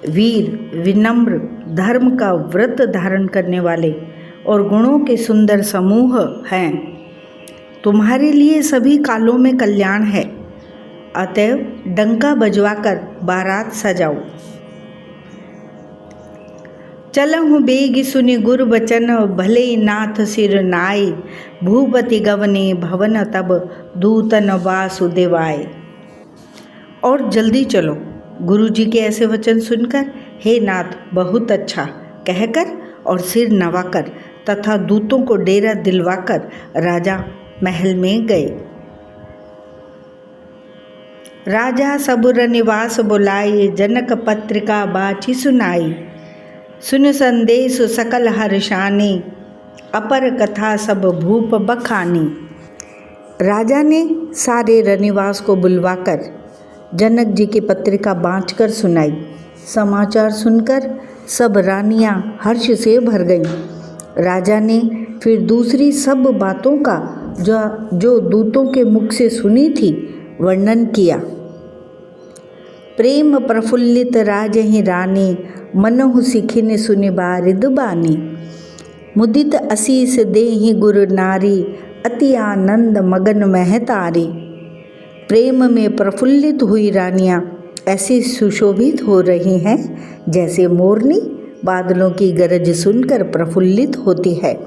वीर, विनम्र, धर्म का व्रत धारण करने वाले और गुणों के सुंदर समूह हैं, तुम्हारे लिए सभी कालों में कल्याण है। अतएव डंका बजवाकर बारात सजाओ। चलहु बेग सुनि गुरु बचन, भले नाथ सिर नाय। भूपति गवने भवन तब, दूतन वासुदेवाय। और जल्दी चलो। गुरु जी के ऐसे वचन सुनकर हे नाथ बहुत अच्छा कहकर और सिर नवाकर तथा दूतों को डेरा दिलवाकर राजा महल में गए। राजा सबुर निवास बुलाए, जनक पत्रिका बाची सुनाई। सुन संदेश सकल हर्षानी, अपर कथा सब भूप बखानी। राजा ने सारे रनिवास को बुलवाकर जनक जी की पत्रिका बाँचकर सुनाई। समाचार सुनकर सब रानियां हर्ष से भर गईं। राजा ने फिर दूसरी सब बातों का जो दूतों के मुख से सुनी थी वर्णन किया। प्रेम प्रफुल्लित राजहि रानी, मनहु सिखिन सुनि बारिद बानी। मुदित असीस देहि गुरु नारी, अति आनंद मगन महतारी। प्रेम में प्रफुल्लित हुई रानियां ऐसी सुशोभित हो रही हैं जैसे मोरनी बादलों की गरज सुनकर प्रफुल्लित होती है।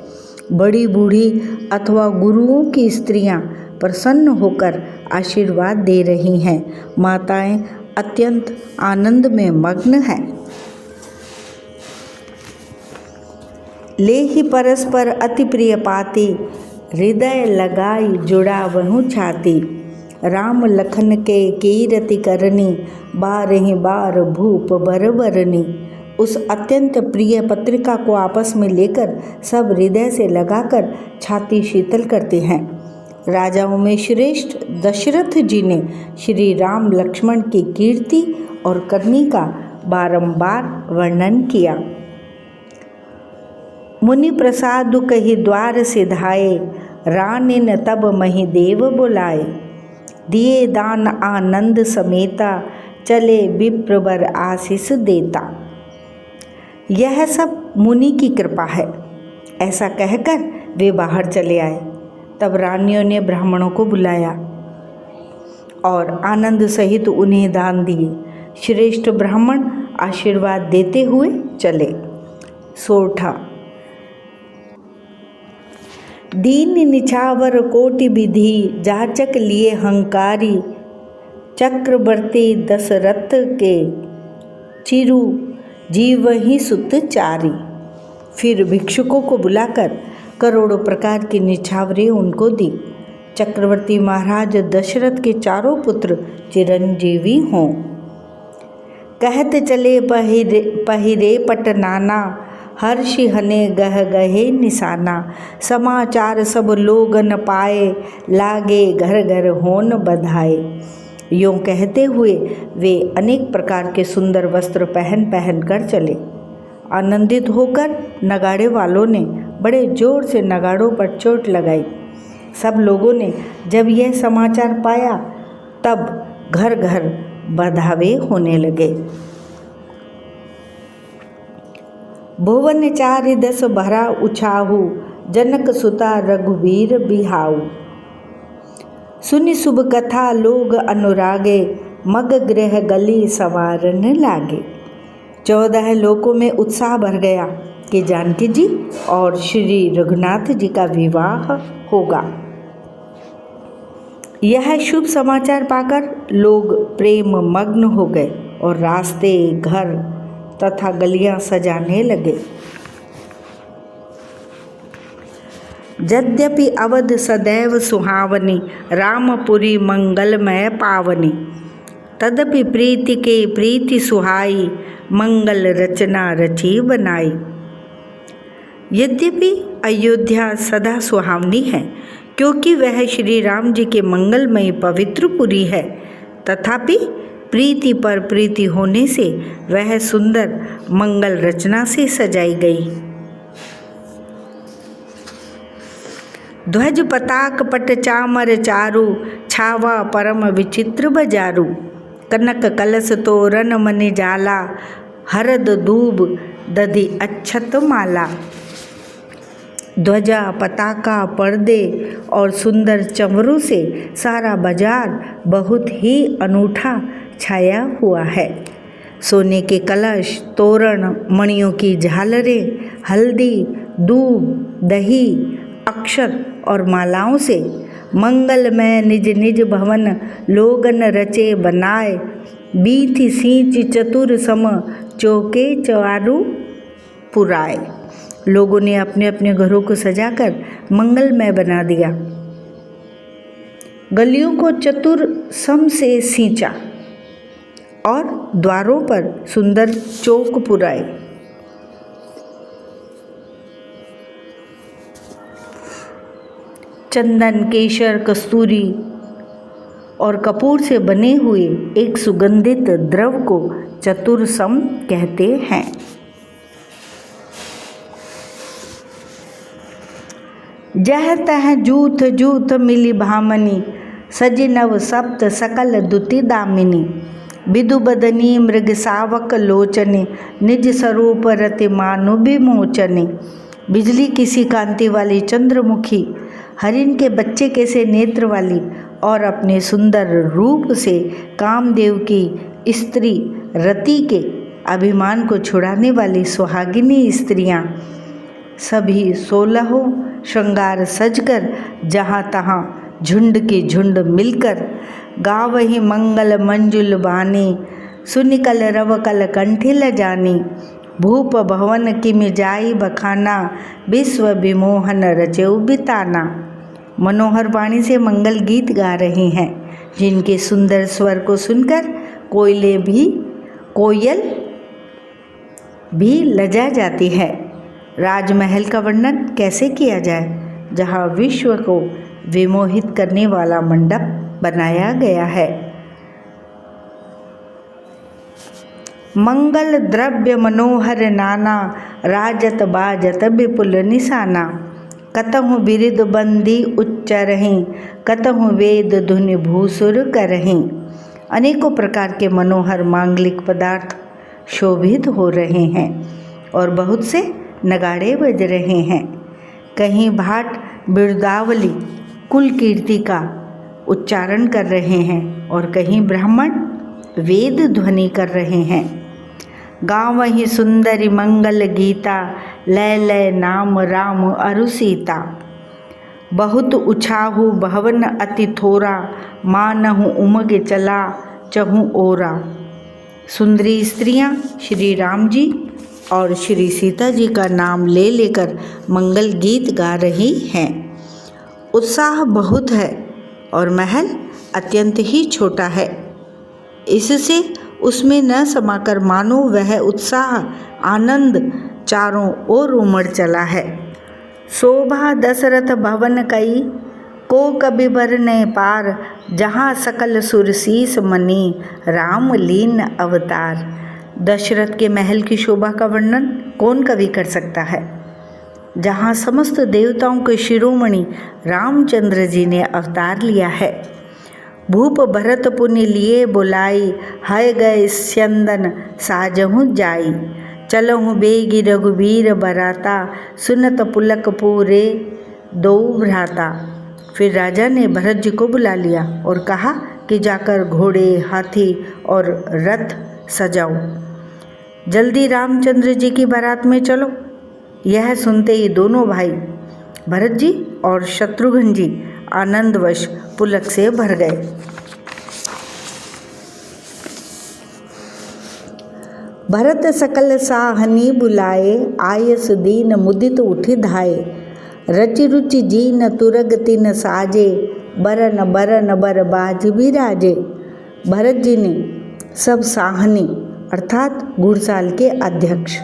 बड़ी बूढ़ी अथवा गुरुओं की स्त्रियां प्रसन्न होकर आशीर्वाद दे रही हैं। माताएं अत्यंत आनंद में मग्न हैं। ले ही परस्पर अति प्रिय पाती, हृदय लगाई जुड़ा वहु छाती। राम लखन के कीरति करनी, बारहि बार भूप बर बरनी। उस अत्यंत प्रिय पत्रिका को आपस में लेकर सब हृदय से लगाकर छाती शीतल करते हैं। राजाओं में श्रेष्ठ दशरथ जी ने श्री राम लक्ष्मण की कीर्ति और करनी का बारंबार वर्णन किया। मुनि प्रसादु कही द्वार सिधाए, रानी न तब मही देव बुलाए। दिए दान आनंद समेता, चले विप्रवर आशीष देता। यह सब मुनि की कृपा है, ऐसा कहकर वे बाहर चले आए। तब रानियों ने ब्राह्मणों को बुलाया और आनंद सहित उन्हें दान दिए। श्रेष्ठ ब्राह्मण आशीर्वाद देते हुए चले। सोरठा। दीन निछावर कोटि विधि, जाचक लिए हंकारी। चक्रवर्ती दशरथ के, चिरु जीवहि सुत चारी। फिर भिक्षुकों को बुलाकर करोड़ों प्रकार की निछावरें उनको दी। चक्रवर्ती महाराज दशरथ के चारों पुत्र चिरंजीवी हों। कहते चले पहिरे पट नाना, हर्षि हने गह गहे निशाना। समाचार सब लोग न पाए, लागे घर घर होन बधाए। यूँ कहते हुए वे अनेक प्रकार के सुंदर वस्त्र पहन पहन कर चले। आनंदित होकर नगाड़े वालों ने बड़े जोर से नगाड़ों पर चोट लगाई। सब लोगों ने जब यह समाचार पाया तब घर घर बधावे होने लगे। भुवन चारि दस भरा उछाहू, जनक सुता रघुवीर बिहाऊ। सुनि शुभ कथा लोग अनुरागे, मग गृह गली संवारन लागे। 14 लोकों में उत्साह भर गया कि जानकी जी और श्री रघुनाथ जी का विवाह होगा। यह शुभ समाचार पाकर लोग प्रेम मग्न हो गए और रास्ते, घर तथा गलियां सजाने लगे। यद्यपि अवध सदैव सुहावनी, रामपुरी मंगलमय पावनी। तदपि प्रीति के प्रीति सुहाई, मंगल रचना रची बनाई। यद्यपि अयोध्या सदा सुहावनी है, क्योंकि वह श्री राम जी के मंगलमय पवित्र पुरी है, तथापि प्रीति पर प्रीति होने से वह सुंदर मंगल रचना से सजाई गई। ध्वज पताक पट चामर चारु, छावा परम विचित्र बजारू। कनक कलश तोरण मनि जाला, हरद दूब दधि अक्षत माला। ध्वजा, पताका, पर्दे और सुंदर चमरों से सारा बाजार बहुत ही अनूठा छाया हुआ है। सोने के कलश, तोरण, मणियों की झालरें, हल्दी, दूब, दही, अक्षत और मालाओं से मंगलमय निज निज भवन लोगन रचे बनाए। बीथि सींच चतुर सम, चौके चारु पुराए। लोगों ने अपने अपने घरों को सजाकर मंगलमय बना दिया। गलियों को चतुर सम से सींचा और द्वारों पर सुंदर चौक पुराए। चंदन, केशर, कस्तूरी और कपूर से बने हुए एक सुगंधित द्रव को चतुरसम कहते हैं। जह तह जूथ जूथ मिली भामनी, सजी नव सप्त सकल दुति दामिनी। विदु बदनी मृग सावक लोचने, निज स्वरूप रति मानु विमोचने। बिजली किसी कांति वाली चंद्रमुखी, हरिण के बच्चे कैसे नेत्र वाली और अपने सुंदर रूप से कामदेव की स्त्री रति के अभिमान को छुड़ाने वाली सुहागिनी स्त्रियां सभी 16 श्रृंगार सजकर जहाँ तहाँ झुंड की झुंड मिलकर गावहि मंगल मंजुल बानी। सुनिकल रवकल कंठिल जानी, भूप भवन किमि जाई बखाना। विश्व विमोहन रचेउ बिताना। मनोहर वाणी से मंगल गीत गा रहे हैं, जिनके सुंदर स्वर को सुनकर कोयल भी लजा जाती है। राजमहल का वर्णन कैसे किया जाए, जहाँ विश्व को विमोहित करने वाला मंडप बनाया गया है। मंगल द्रव्य मनोहर नाना, राजत बाजत विपुल निशाना। कतहु बिरिद बंदी उच्चरहीं, कतहु वेद धुनि भूसुर करहीं। अनेकों प्रकार के मनोहर मांगलिक पदार्थ शोभित हो रहे हैं और बहुत से नगाड़े बज रहे हैं। कहीं भाट बिरदावली कुल कीर्ति का उच्चारण कर रहे हैं और कहीं ब्राह्मण वेद ध्वनि कर रहे हैं। गावहि सुंदरी मंगल गीता, लय लय नाम राम अरु सीता। बहुत उछाहु भवन अति थोरा, मानहु उमग चला चहु ओरा। सुंदरी स्त्रियां श्री राम जी और श्री सीता जी का नाम ले लेकर मंगल गीत गा रही हैं। उत्साह बहुत है और महल अत्यंत ही छोटा है, इससे उसमें न समाकर मानो वह उत्साह आनंद चारों ओर उमड़ चला है। शोभा दशरथ भवन कई, को कभी बर न पार। जहाँ सकल सुरसीस मनी, राम लीन अवतार। दशरथ के महल की शोभा का वर्णन कौन कवि कर सकता है, जहाँ समस्त देवताओं के शिरोमणि रामचंद्र जी ने अवतार लिया है। भूप भरत पुनि लिए बुलाई, है गए स्यंदन साजहु जाई। चलहु बेगी रघुवीर बराता, सुनत पुलक पूरे दो भ्राता। फिर राजा ने भरत जी को बुला लिया और कहा कि जाकर घोड़े हाथी और रथ सजाओ, जल्दी रामचंद्र जी की बारात में चलो। यह सुनते ही दोनों भाई भरत जी और शत्रुघ्न जी आनंदवश पुलक से भर गए। भरत सकल साहनी बुलाए, आयस दीन मुदित उठि धाये। रचि रुचि जीन तुरग तिन साजे, बरन बरन बर बाज बिराजे। भरत जी ने सब साहनी अर्थात घुड़साल के अध्यक्ष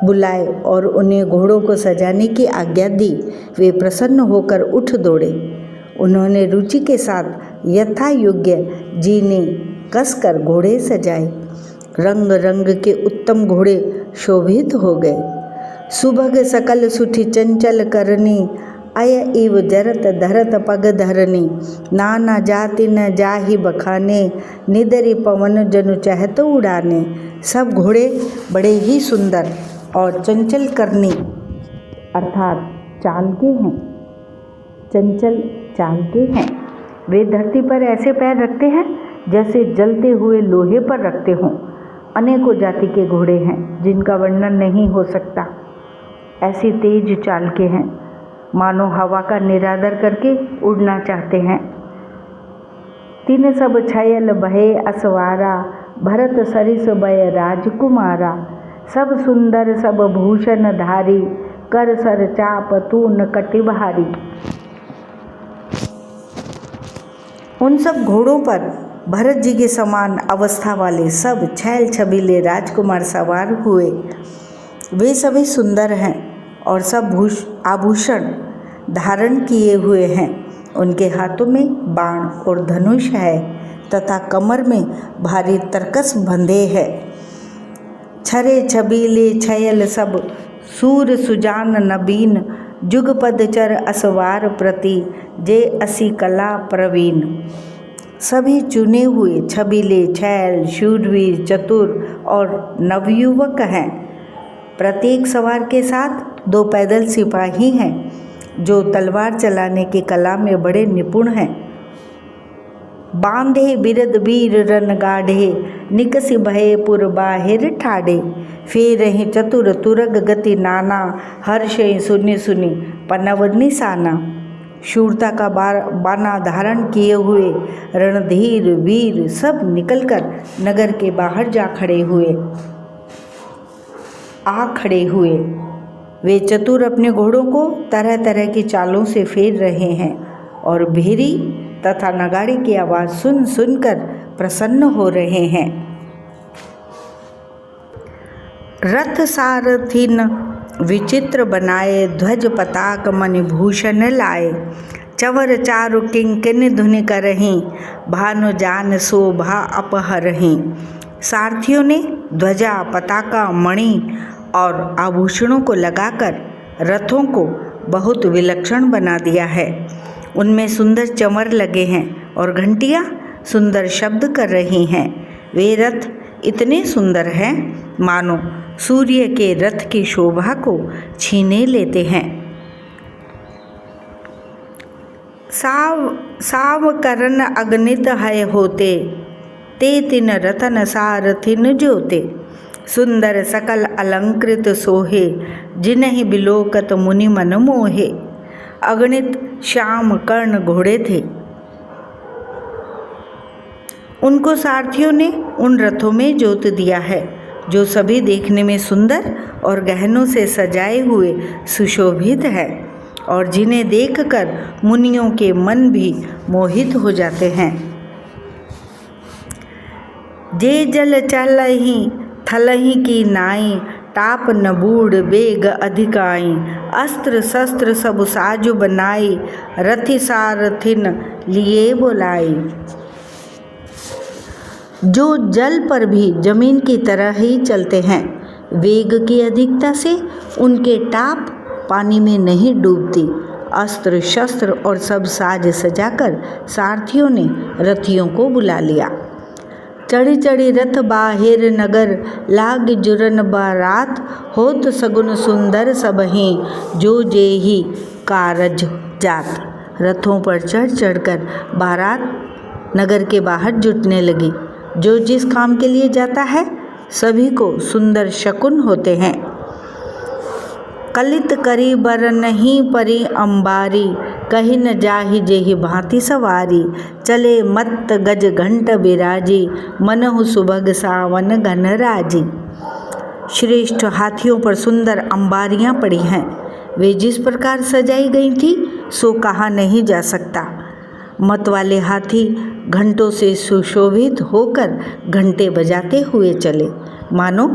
बुलाए और उन्हें घोड़ों को सजाने की आज्ञा दी। वे प्रसन्न होकर उठ दौड़े। उन्होंने रुचि के साथ यथा योग्य जी ने कसकर घोड़े सजाए। रंग रंग के उत्तम घोड़े शोभित हो गए। सुभग सकल सुठि चंचल करनी, अय इव जरत धरत पग धरनी। नाना जाति न जाहि बखाने, निदरी पवन जनु चहत उड़ाने। सब घोड़े बड़े ही सुंदर और चंचल करनी अर्थात चाल के हैं, चंचल चाल के हैं। वे धरती पर ऐसे पैर रखते हैं जैसे जलते हुए लोहे पर रखते हों। अनेकों जाति के घोड़े हैं जिनका वर्णन नहीं हो सकता। ऐसी तेज चाल के हैं मानो हवा का निरादर करके उड़ना चाहते हैं। तीन सब छयल भये असवारा, भरत सरिस बय राजकुमारा। सब सुंदर सब भूषण धारी, कर सर चाप तून कटि भारी। उन सब घोड़ों पर भरत जी के समान अवस्था वाले सब छैल छबीले राजकुमार सवार हुए। वे सभी सुंदर हैं और सब आभूषण धारण किए हुए हैं। उनके हाथों में बाण और धनुष है तथा कमर में भारी तरकस बंधे हैं। छरे छबीले छयल सब, सूर सुजान नबीन। जुगपद चर असवार प्रति, जे असी कला प्रवीण। सभी चुने हुए छबीले छैल शूरवीर चतुर और नवयुवक हैं। प्रत्येक सवार के साथ 2 पैदल सिपाही हैं जो तलवार चलाने की कला में बड़े निपुण हैं। बांधे बिरद वीर रन गाढ़े, निकसि भये पुर बाहिर ठाड़े। फेरहि चतुर तुरग गति नाना, हर्षहि सुनि सुनि पनव निशाना। शूरता का बाना धारण किए हुए रणधीर वीर सब निकलकर नगर के बाहर खड़े हुए। वे चतुर अपने घोड़ों को तरह तरह की चालों से फेर रहे हैं और भेरी तथा नगाड़े की आवाज़ सुन सुनकर प्रसन्न हो रहे हैं। रथ सारथिन विचित्र बनाए, ध्वज पताक मणिभूषण लाए। चवर चारु किंकिन धुनि करहीं, भानु जान शोभा अपहरहीं। सारथियों ने ध्वजा, पताका, मणि और आभूषणों को लगाकर रथों को बहुत विलक्षण बना दिया है। उनमें सुंदर चमर लगे हैं और घंटियाँ सुंदर शब्द कर रही हैं। वे रथ इतने सुंदर हैं मानो सूर्य के रथ की शोभा को छीने लेते हैं। साव करन अगणित है होते, ते तिन रतन सारथिन जोते। सुंदर सकल अलंकृत सोहे, जिन्हि बिलोकत मुनि मन मोहे। अगणित श्याम कर्ण घोड़े थे। उनको सारथियों ने उन रथों में जोत दिया है जो सभी देखने में सुंदर और गहनों से सजाए हुए सुशोभित है और जिन्हें देखकर मुनियों के मन भी मोहित हो जाते हैं। जे जल चलहि थलहि की नाई, टाप न बूढ़ बेग अधिकाई। अस्त्र शस्त्र सब साजु बनाई, रथि सारथिन लिए बोलाई। जो जल पर भी जमीन की तरह ही चलते हैं, वेग की अधिकता से उनके टाप पानी में नहीं डूबती। अस्त्र शस्त्र और सब साज सजाकर सारथियों ने रथियों को बुला लिया। चढ़ी चढ़ी रथ बाहिर नगर, लाग जुरन बारात। होत सगुन सुंदर सबहि, जो जेहि कारज जात। रथों पर चढ़ चढ़कर बारात नगर के बाहर जुटने लगी। जो जिस काम के लिए जाता है सभी को सुंदर शकुन होते हैं। कलित करी बर नहीं परी अंबारी, कही न जाहि जेहि भांति सवारी। चले मत्त गज घंट बिराजी, मनहु सुभग सावन घन राजी। श्रेष्ठ हाथियों पर सुंदर अंबारियां पड़ी हैं। वे जिस प्रकार सजाई गई थी सो कहा नहीं जा सकता। मत वाले हाथी घंटों से सुशोभित होकर घंटे बजाते हुए चले, मानो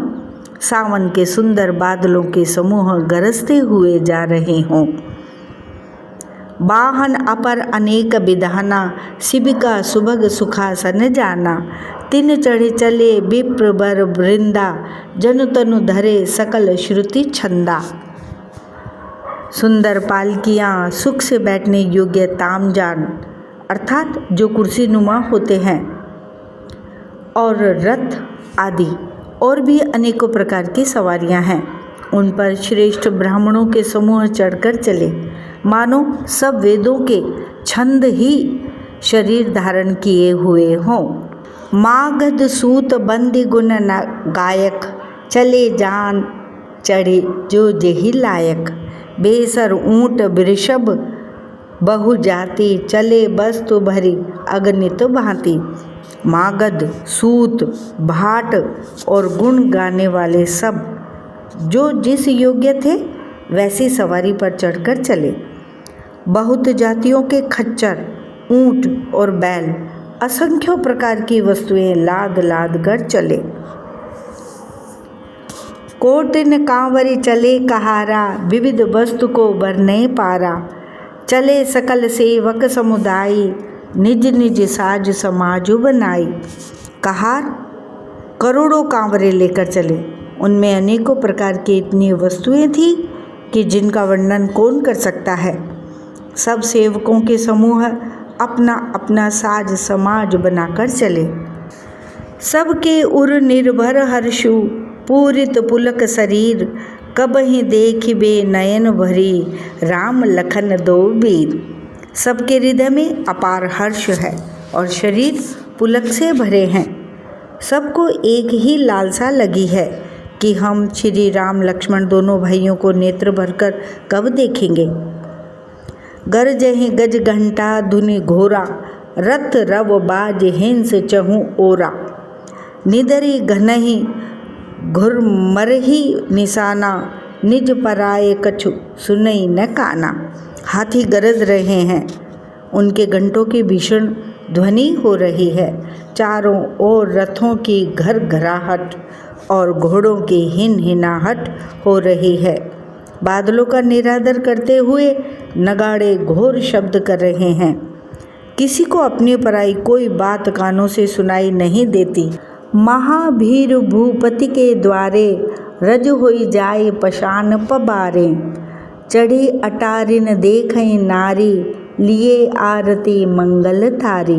सावन के सुंदर बादलों के समूह गरजते हुए जा रहे हों। वाहन अपर अनेक विधाना, शिबिका सुभग सुखासन जाना। तिन चढ़े चले विप्र बर वृंदा, जनु तनु धरे सकल श्रुति छंदा। सुंदर पालकियाँ, सुख से बैठने योग्य तामजान अर्थात जो कुर्सी नुमा होते हैं, और रथ आदि और भी अनेकों प्रकार की सवारियां हैं। उन पर श्रेष्ठ ब्राह्मणों के समूह चढ़कर चले, मानो सब वेदों के छंद ही शरीर धारण किए हुए हों। मागध सूत बंदी गुण गायक, चले जान चढ़े जो जेहि लायक। बेसर ऊंट वृषभ बहु जाति, चले वस्तु भरी अगणित भांति। मागध, सूत, भाट और गुण गाने वाले सब जो जिस योग्य थे वैसी सवारी पर चढ़कर चले। बहुत जातियों के खच्चर, ऊंट और बैल, असंख्यों प्रकार की वस्तुएं लाद लाद कर चले। कोटिन कांवरी चले कहारा, विविध वस्तु को बरने पारा। चले सकल सेवक समुदायी, निज निज साज समाजु बनाई। कहार करोड़ों कांवरे लेकर चले। उनमें अनेकों प्रकार की इतनी वस्तुएं थी कि जिनका वर्णन कौन कर सकता है। सब सेवकों के समूह अपना अपना साज समाज बनाकर चले। सबके उर निर्भर हर्षु, पूरित पुलक शरीर। कबहि देखिबे नयन भरी, राम लखन दो वीर। सबके हृदय में अपार हर्ष है और शरीर पुलक से भरे हैं। सबको एक ही लालसा लगी है कि हम श्री राम लक्ष्मण दोनों भाइयों को नेत्र भरकर कब देखेंगे। गरजहि गज घंटा धुनि घोरा, रथ रव बाज हिंस चहु ओरा। निदरी घनहि घुरमरहि निशाना, निज पराये कछु सुनई न काना। हाथी गरज रहे हैं, उनके घंटों की भीषण ध्वनि हो रही है। चारों ओर रथों की घरघराहट और घोड़ों की हिनहिनाहट हो रही है। बादलों का निरादर करते हुए नगाड़े घोर शब्द कर रहे हैं। किसी को अपनी पराई कोई बात कानों से सुनाई नहीं देती। महाभीर भूपति के द्वारे रज होई जाए पशान पबारे। चढ़ी अटारिन देखई नारी लिए आरती मंगल थारी।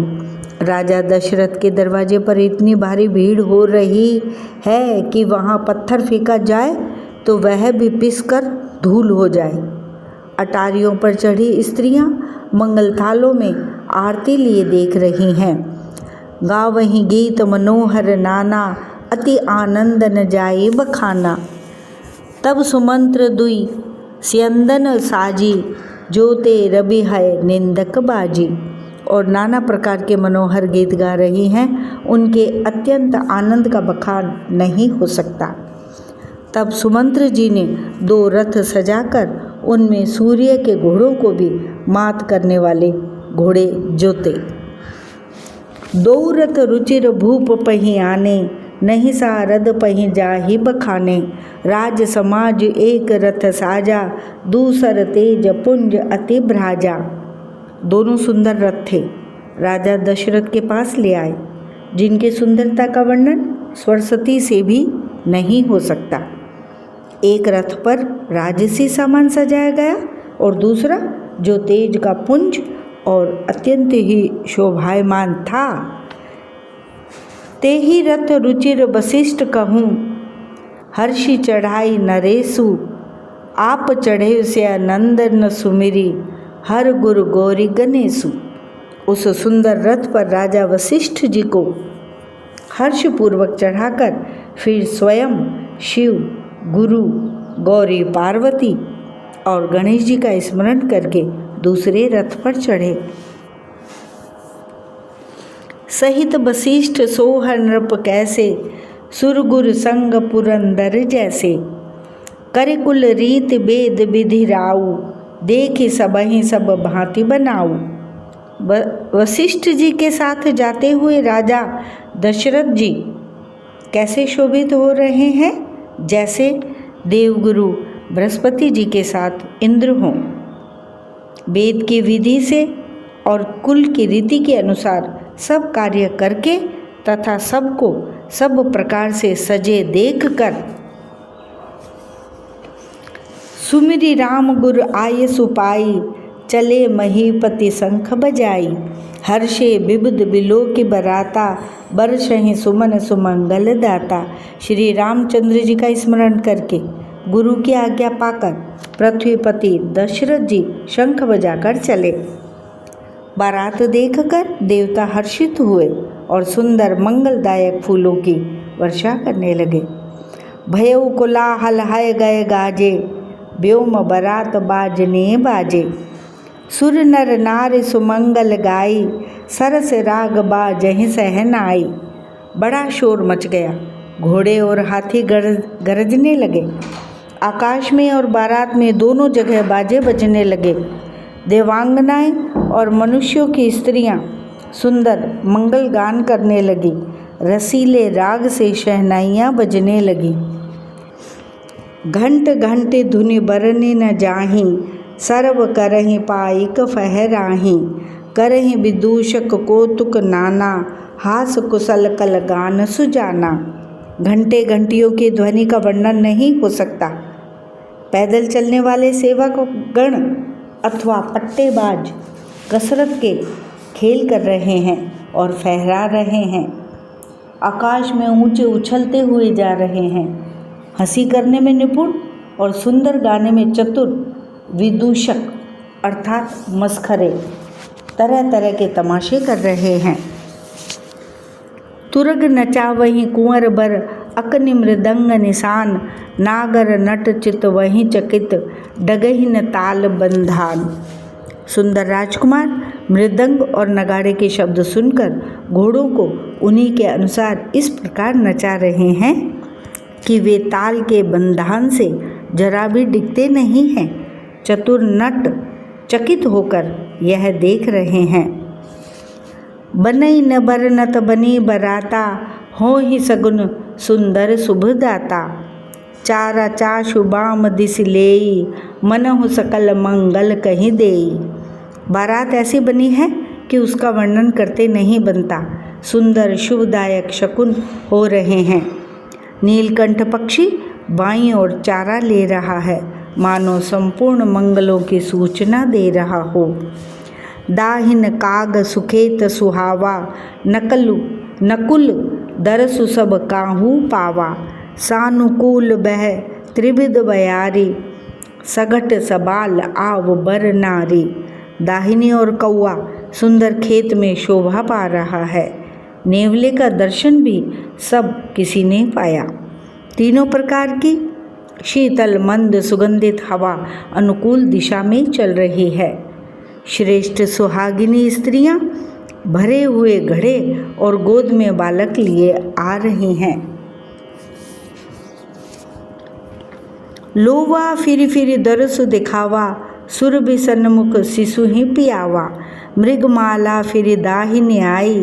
राजा दशरथ के दरवाजे पर इतनी भारी भीड़ हो रही है कि वहाँ पत्थर फेंका जाए तो वह भी पिसकर धूल हो जाए। अटारियों पर चढ़ी स्त्रियां मंगल थालों में आरती लिए देख रही हैं। गावहीं गीत मनोहर नाना अति आनंद न जाए बखाना। तब सुमंत्र दुई स्यंदन साजी जोते रवि है निंदक बाजी। और नाना प्रकार के मनोहर गीत गा रही हैं। उनके अत्यंत आनंद का बखान नहीं हो सकता। तब सुमंत्र जी ने 2 रथ सजाकर उनमें सूर्य के घोड़ों को भी मात करने वाले घोड़े जोते। 2 रथ रुचिर भूप पही आने नहीं सारद पही जाहि बखाने। राज समाज एक रथ साजा दूसर तेज पुंज अति भ्राजा। दोनों सुंदर रथ थे। राजा दशरथ के पास ले आए, जिनके सुंदरता का वर्णन सरस्वती से भी नहीं हो सकता। एक रथ पर राजसी सामान सजाया गया और दूसरा जो तेज का पुंज और अत्यंत ही शोभायमान था। ते ही रथ रुचिर वशिष्ठ कहूँ हर्षि चढ़ाई नरेशु। आप चढ़े से नंदन सुमिरी हर गुरु गौरी गणेशु। उस सुंदर रथ पर राजा वशिष्ठ जी को हर्षपूर्वक चढ़ाकर फिर स्वयं शिव, गुरु, गौरी पार्वती और गणेश जी का स्मरण करके दूसरे रथ पर चढ़े। सहित वशिष्ठ सोहर नृप कैसे सुरगुर संग पुरंदर जैसे। कर कुल रीत वेद विधि राऊ देखि सबहि सब भांति बनाऊ। वशिष्ठ जी के साथ जाते हुए राजा दशरथ जी कैसे शोभित हो रहे हैं, जैसे देवगुरु बृहस्पति जी के साथ इंद्र हों। वेद की विधि से और कुल की रीति के अनुसार सब कार्य करके तथा सबको सब प्रकार से सजे देखकर सुमिरी राम गुर आय सुपाई चले महीपति शंख बजाई। हर्षे विबुध बिलो की बराता बरसहि सुमन सुमंगल दाता। श्री रामचंद्र जी का स्मरण करके गुरु की आज्ञा पाकर पृथ्वीपति दशरथ जी शंख बजाकर चले। बारात देखकर देवता हर्षित हुए और सुंदर मंगलदायक फूलों की वर्षा करने लगे। भयउ कोलाहल है गए गाजे व्योम बरात बाजने बाजे। सुर नर नार सुमंगल गाई सरस राग बाजहि सहनाई। बड़ा शोर मच गया, घोड़े और हाथी गरजने लगे। आकाश में और बारात में दोनों जगह बाजे बजने लगे। देवांगनाएं और मनुष्यों की स्त्रियां सुंदर मंगल गान करने लगी। रसीले राग से शहनाइयाँ बजने लगी। घंट घंटे धुनि बरने न जाहीं सर्व करहि पाइक फहराहीं। करहि विदूषक कौतुक नाना हास कुशल कल गान सुजाना। घंटे घंटियों की ध्वनि का वर्णन नहीं हो सकता। पैदल चलने वाले सेवक गण अथवा पट्टेबाज कसरत के खेल कर रहे हैं और फहरा रहे हैं। आकाश में ऊंचे उछलते हुए जा रहे हैं। हंसी करने में निपुण और सुंदर गाने में चतुर विदूषक अर्थात मस्खरे तरह तरह के तमाशे कर रहे हैं। तुरग नचावही कुंवर बर अकनि मृदंग निशान। नागर नट चित वहीं चकित डगहि न ताल बंधान। सुंदर राजकुमार मृदंग और नगाड़े के शब्द सुनकर घोड़ों को उन्हीं के अनुसार इस प्रकार नचा रहे हैं कि वे ताल के बंधान से जरा भी डिगते नहीं हैं। चतुर नट चकित होकर यह देख रहे हैं। बनई न बरनत बनी बराता, हो ही सगुन सुंदर शुभदाता। चारा चाशु बाम दिस लेई, मनहु सकल मंगल कहीं देई। बारात ऐसी बनी है कि उसका वर्णन करते नहीं बनता। सुंदर शुभदायक शकुन हो रहे हैं। नीलकंठ पक्षी बाईं ओर चारा ले रहा है, मानो संपूर्ण मंगलों की सूचना दे रहा हो। दाहिन काग सुखेत सुहावा, नकुल दरसु सब काहू पावा। सानुकूल बह त्रिविध बयारी, सघट सबाल आव बर नारी। दाहिनी ओर कौआ सुंदर खेत में शोभा पा रहा है। नेवले का दर्शन भी सब किसी ने पाया। तीनों प्रकार की शीतल मंद सुगंधित हवा अनुकूल दिशा में चल रही है। श्रेष्ठ सुहागिनी स्त्रियां भरे हुए घड़े और गोद में बालक लिए आ रही हैं। लोवा फिर फिर दरस दिखावा, सुरभि सन्मुख शिशु ही पियावा। मृगमाला फिर दाहिने आई,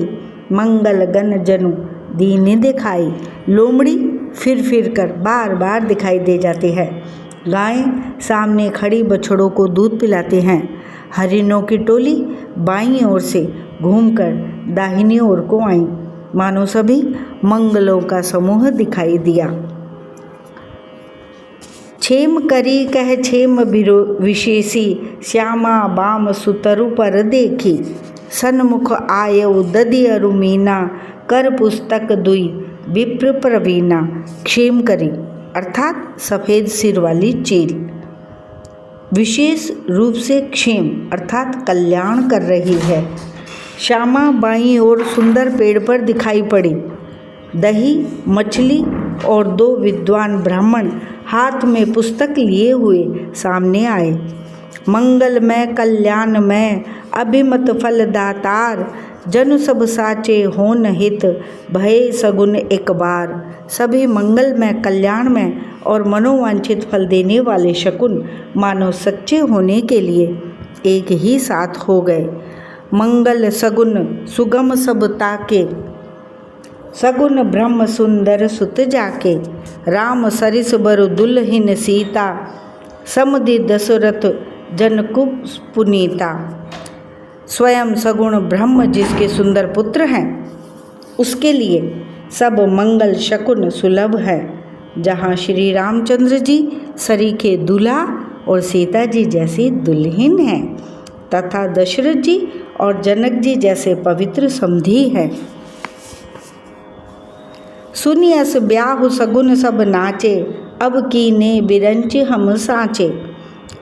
मंगल गण जनु दीने दिखाई। लोमड़ी फिर कर बार बार दिखाई दे जाती है। गायें सामने खड़ी बछड़ों को दूध पिलाते हैं। हरिणों की टोली बाईं ओर से घूमकर दाहिनी ओर को आई, मानो सभी मंगलों का समूह दिखाई दिया। छेम करी कह छेम विशेषी, श्यामा बाम सुतरु पर देखी। सन्मुख आयउ दधि अरु मीना, कर पुस्तक दुई विप्र प्रवीणा। क्षेम करी अर्थात सफ़ेद सिर वाली चील, विशेष रूप से क्षेम अर्थात कल्याण कर रही है। श्यामा बाईं ओर सुंदर पेड़ पर दिखाई पड़ी। दही, मछली और दो विद्वान ब्राह्मण हाथ में पुस्तक लिए हुए सामने आए। मंगलमय कल्याणमय अभिमत फलदातार, जनु सब साचे होन हित, भये सगुन एक बार। सभी मंगलमय कल्याणमय और मनोवांछित फल देने वाले शकुन मानो सच्चे होने के लिए एक ही साथ हो गए। मंगल सगुन सुगम सब ताके, सगुन ब्रह्म सुंदर सुत जाके। राम सरिस बरु दुल्हिन सीता, समुदि दशरथ जनकु पुनीता। स्वयं सगुण ब्रह्म जिसके सुंदर पुत्र हैं, उसके लिए सब मंगल शकुन सुलभ है। जहाँ श्री रामचंद्र जी सरीखे दूल्हा और सीता जी जैसी दुल्हन हैं, तथा दशरथ जी और जनक जी जैसे पवित्र समधी हैं। सुनियस ब्याहु सगुन सब नाचे, अब कीने बिरंच हम साँचे।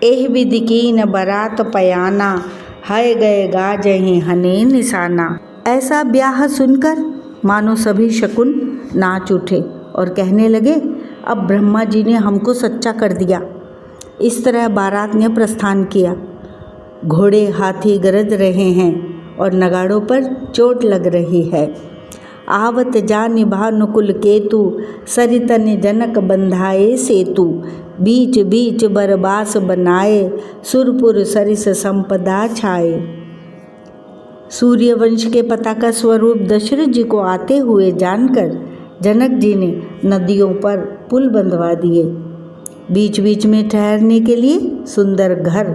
एह विधि कीन बरात पयाना, हाय गए गाजहि हने निशाना। ऐसा ब्याह सुनकर मानो सभी शकुन नाच उठे और कहने लगे, अब ब्रह्मा जी ने हमको सच्चा कर दिया। इस तरह बारात ने प्रस्थान किया। घोड़े हाथी गरज रहे हैं और नगाड़ों पर चोट लग रही है। आवत जानि भानुकुल केतु, सरितन जनक बंधाए सेतु। बीच बीच बरबास बनाए, सुरपुर सरिस संपदा छाए। सूर्यवंश के पताका स्वरूप दशरथ जी को आते हुए जानकर जनक जी ने नदियों पर पुल बंधवा दिए। बीच बीच में ठहरने के लिए सुंदर घर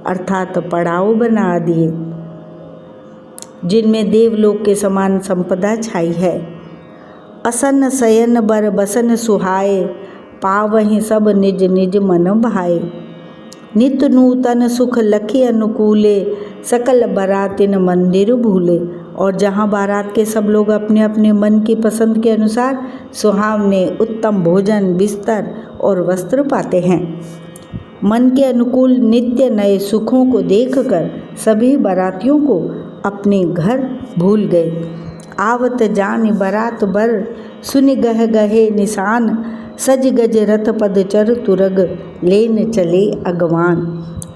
अर्थात पड़ाव बना दिए, जिनमें देवलोक के समान संपदा छाई है। असन शयन बर बसन सुहाए, पावहि सब निज निज मन भाए। नित नूतन सुख लखि अनुकूले, सकल बरातिन मंदिर भूले। और जहाँ बारात के सब लोग अपने अपने मन की पसंद के अनुसार सुहावने उत्तम भोजन, बिस्तर और वस्त्र पाते हैं, मन के अनुकूल नित्य नए सुखों को देखकर सभी बारातियों को अपने घर भूल गए। आवत जानि बारात बर, सुनि गह गहे निशान। सज गज रथ पद चर तुरग, लेन चले अगवान।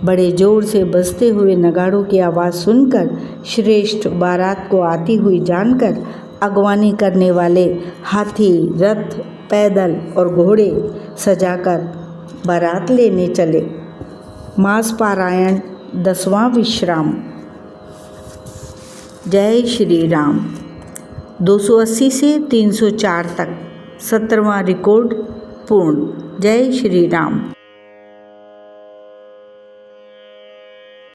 बड़े जोर से बजते हुए नगाड़ों की आवाज़ सुनकर, श्रेष्ठ बारात को आती हुई जानकर अगवानी करने वाले हाथी, रथ, पैदल और घोड़े सजाकर बारात लेने चले। मास पारायण 10वां विश्राम। जय श्री राम। 280 से 304 तक 17वां रिकॉर्ड पूर्ण। जय श्री राम।